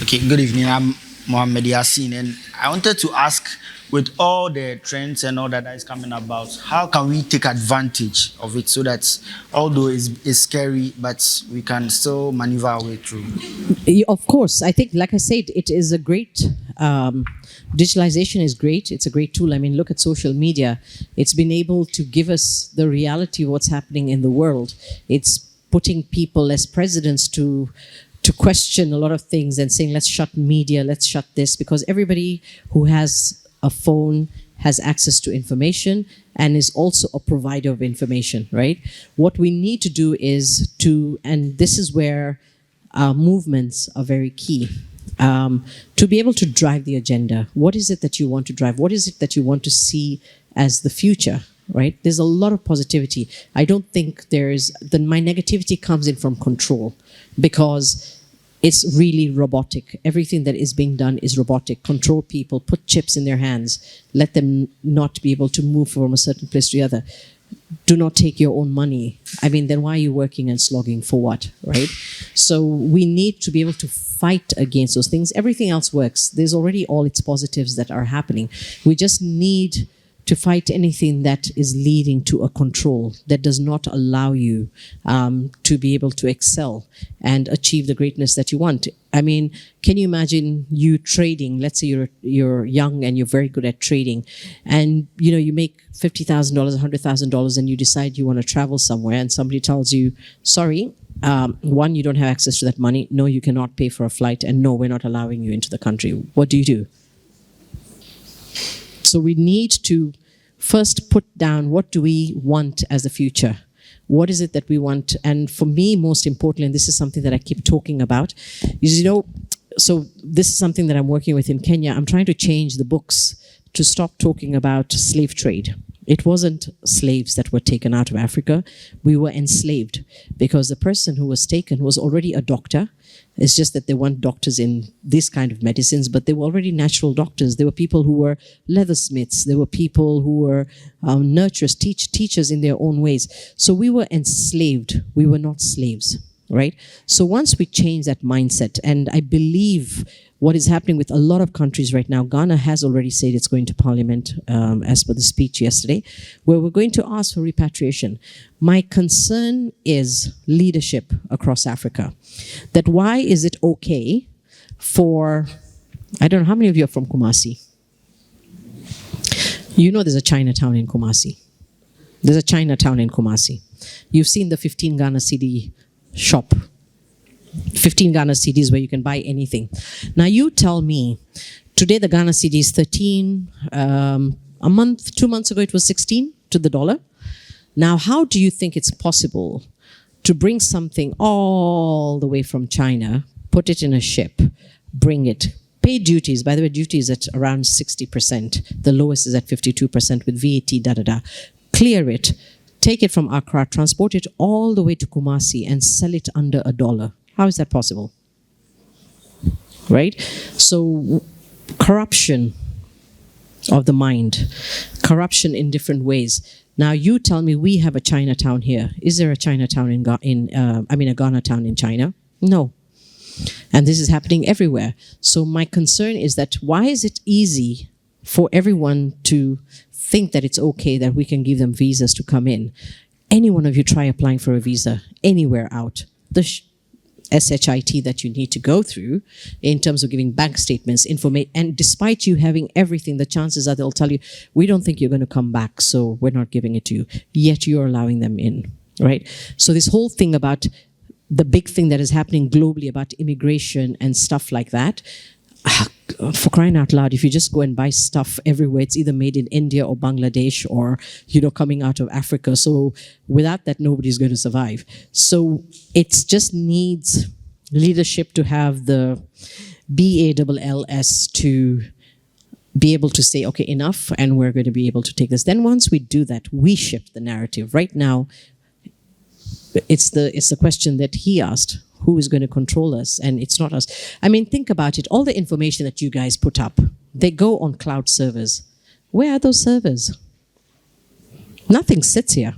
Okay, good evening. I'm Mohammed Yassin, and I wanted to ask, with all the trends and all that is coming about, how can we take advantage of it so that although it's scary, but we can still maneuver our way through? Of course. I think, like I said, it is a great, digitalization is great. It's a great tool. I mean, look at social media. It's been able to give us the reality of what's happening in the world. It's putting people as presidents to question a lot of things and saying, let's shut media, let's shut this, because everybody who has a phone has access to information and is also a provider of information, right? What we need to do is and this is where movements are very key, to be able to drive the agenda. What is it that you want to drive? What is it that you want to see as the future, right? There's a lot of positivity. I don't think my negativity comes in from control, because it's really robotic. Everything that is being done is robotic. Control people, put chips in their hands, let them not be able to move from a certain place to the other. Do not take your own money. I mean, then why are you working and slogging for what, right? So we need to be able to fight against those things. Everything else works. There's already all its positives that are happening. We just need to fight anything that is leading to a control that does not allow you to be able to excel and achieve the greatness that you want. I mean, can you imagine you trading? Let's say you're young and you're very good at trading, and you make $50,000, $100,000, and you decide you want to travel somewhere, and somebody tells you, sorry, one, you don't have access to that money. No, you cannot pay for a flight, and no, we're not allowing you into the country. What do you do? So we need to first put down, what do we want as the future? What is it that we want? And for me, most importantly, and this is something that I keep talking about, is, so this is something that I'm working with in Kenya. I'm trying to change the books to stop talking about slave trade. It wasn't slaves that were taken out of Africa. We were enslaved, because the person who was taken was already a doctor. It's just that they weren't doctors in this kind of medicines, but they were already natural doctors. There were people who were leathersmiths. There were people who were nurturers, teachers in their own ways. So we were enslaved. We were not slaves, right? So once we change that mindset, and I believe what is happening with a lot of countries right now, Ghana has already said it's going to parliament, as per the speech yesterday, where we're going to ask for repatriation. My concern is leadership across Africa. That why is it okay for, I don't know, how many of you are from Kumasi? There's a Chinatown in Kumasi. There's a Chinatown in Kumasi. You've seen the 15 Ghana cedi shop. 15 Ghana cedis where you can buy anything. Now you tell me, today the Ghana cedi is 13, a month, 2 months ago it was 16 to the dollar. Now how do you think it's possible to bring something all the way from China, put it in a ship, bring it, pay pay duties. By the way, duty is at around 60%. The lowest is at 52% with VAT, da-da-da. Clear it. Take it from Accra, transport it all the way to Kumasi and sell it under $1. How is that possible? Right? So corruption of the mind, corruption in different ways. Now you tell me we have a Chinatown here. Is there a Chinatown a Ghana town in China? No. And this is happening everywhere. So my concern is that why is it easy for everyone to think that it's okay that we can give them visas to come in? Any one of you try applying for a visa anywhere out. The SHIT that you need to go through in terms of giving bank statements, and despite you having everything, the chances are they'll tell you, we don't think you're going to come back, so we're not giving it to you. Yet you're allowing them in, right? So this whole thing about the big thing that is happening globally about immigration and stuff like that, for crying out loud, if you just go and buy stuff everywhere, it's either made in India or Bangladesh or, coming out of Africa. So without that, nobody's going to survive. So it just needs leadership to have the BALLS to be able to say, okay, enough, and we're going to be able to take this. Then once we do that, we shift the narrative. Right now, it's the question that he asked. Who is going to control us? And it's not us. I mean, think about it. All the information that you guys put up, they go on cloud servers. Where are those servers? Nothing sits here.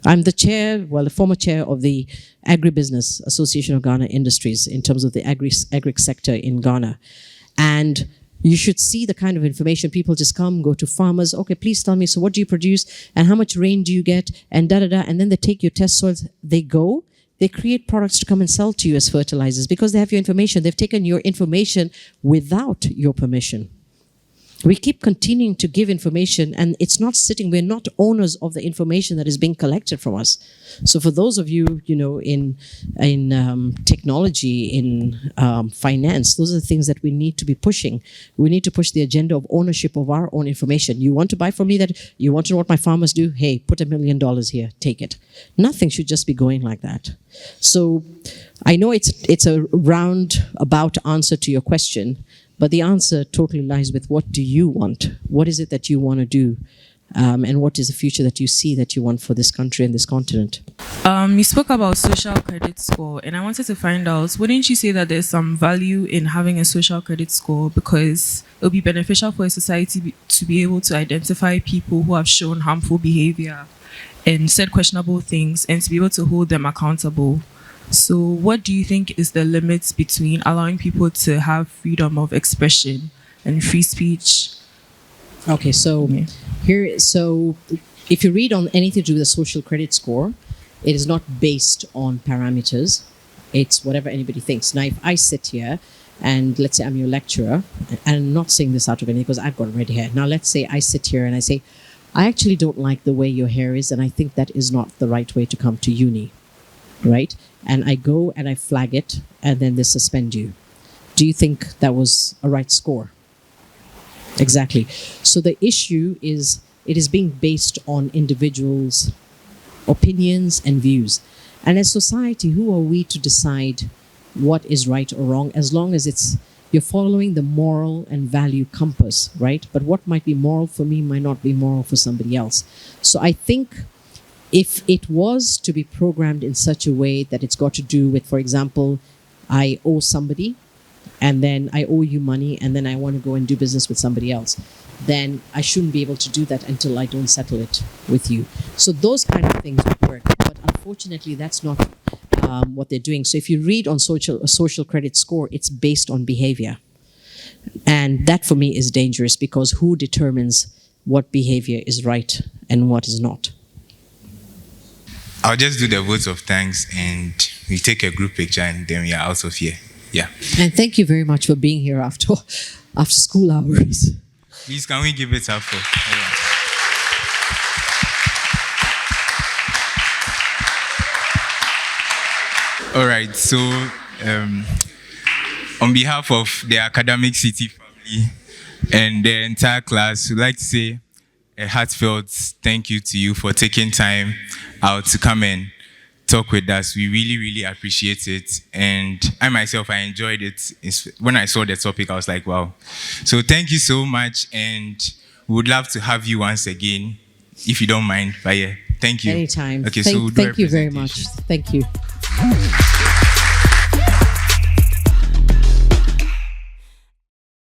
I'm the former chair of the Agribusiness Association of Ghana Industries in terms of the agri sector in Ghana. And you should see the kind of information. People just come, go to farmers. Okay, please tell me, so what do you produce? And how much rain do you get? And da-da-da. And then they take your test soils. They create products to come and sell to you as fertilizers because they have your information. They've taken your information without your permission. We keep continuing to give information and it's not sitting, we're not owners of the information that is being collected from us. So for those of you, in technology, in finance, those are the things that we need to be pushing. We need to push the agenda of ownership of our own information. You want to buy from me that, you want to know what my farmers do? Hey, put $1 million here, take it. Nothing should just be going like that. So I know it's a roundabout answer to your question, but the answer totally lies with what do you want? What is it that you want to do? And what is the future that you see that you want for this country and this continent? You spoke about social credit score, and I wanted to find out, wouldn't you say that there's some value in having a social credit score because it'll be beneficial for a society to be able to identify people who have shown harmful behavior and said questionable things and to be able to hold them accountable? So what do you think is the limits between allowing people to have freedom of expression and free speech? Okay, so if you read on anything to do with the social credit score, it is not based on parameters. It's whatever anybody thinks. Now, if I sit here and let's say I'm your lecturer, and I'm not saying this out of anything because I've got red hair. Now, let's say I sit here and I say, I actually don't like the way your hair is, and I think that is not the right way to come to uni, right? And I go and I flag it, and then they suspend you. Do you think that was a right score? Exactly. So the issue is it is being based on individuals' opinions and views. And as society, who are we to decide what is right or wrong, as long as you're following the moral and value compass, right? But what might be moral for me might not be moral for somebody else. So I think if it was to be programmed in such a way that it's got to do with, for example, I owe somebody, and then I owe you money, and then I want to go and do business with somebody else, then I shouldn't be able to do that until I don't settle it with you. So those kind of things would work. But unfortunately, that's not what they're doing. So if you read on a social credit score, it's based on behavior. And that for me is dangerous because who determines what behavior is right and what is not? I'll just do the votes of thanks and we take a group picture and then we are out of here. Yeah. And thank you very much for being here after school hours. Please, can we give it up for everyone? All right, so on behalf of the Academic City family and the entire class, we'd like to say a heartfelt thank you to you for taking time out to come and talk with us. We really, really appreciate it. And I myself, I enjoyed it. When I saw the topic, I was like, wow. So thank you so much. And we would love to have you once again, if you don't mind. But yeah, thank you. Anytime. Okay, thank so we'll do you very much. presentation. Thank you.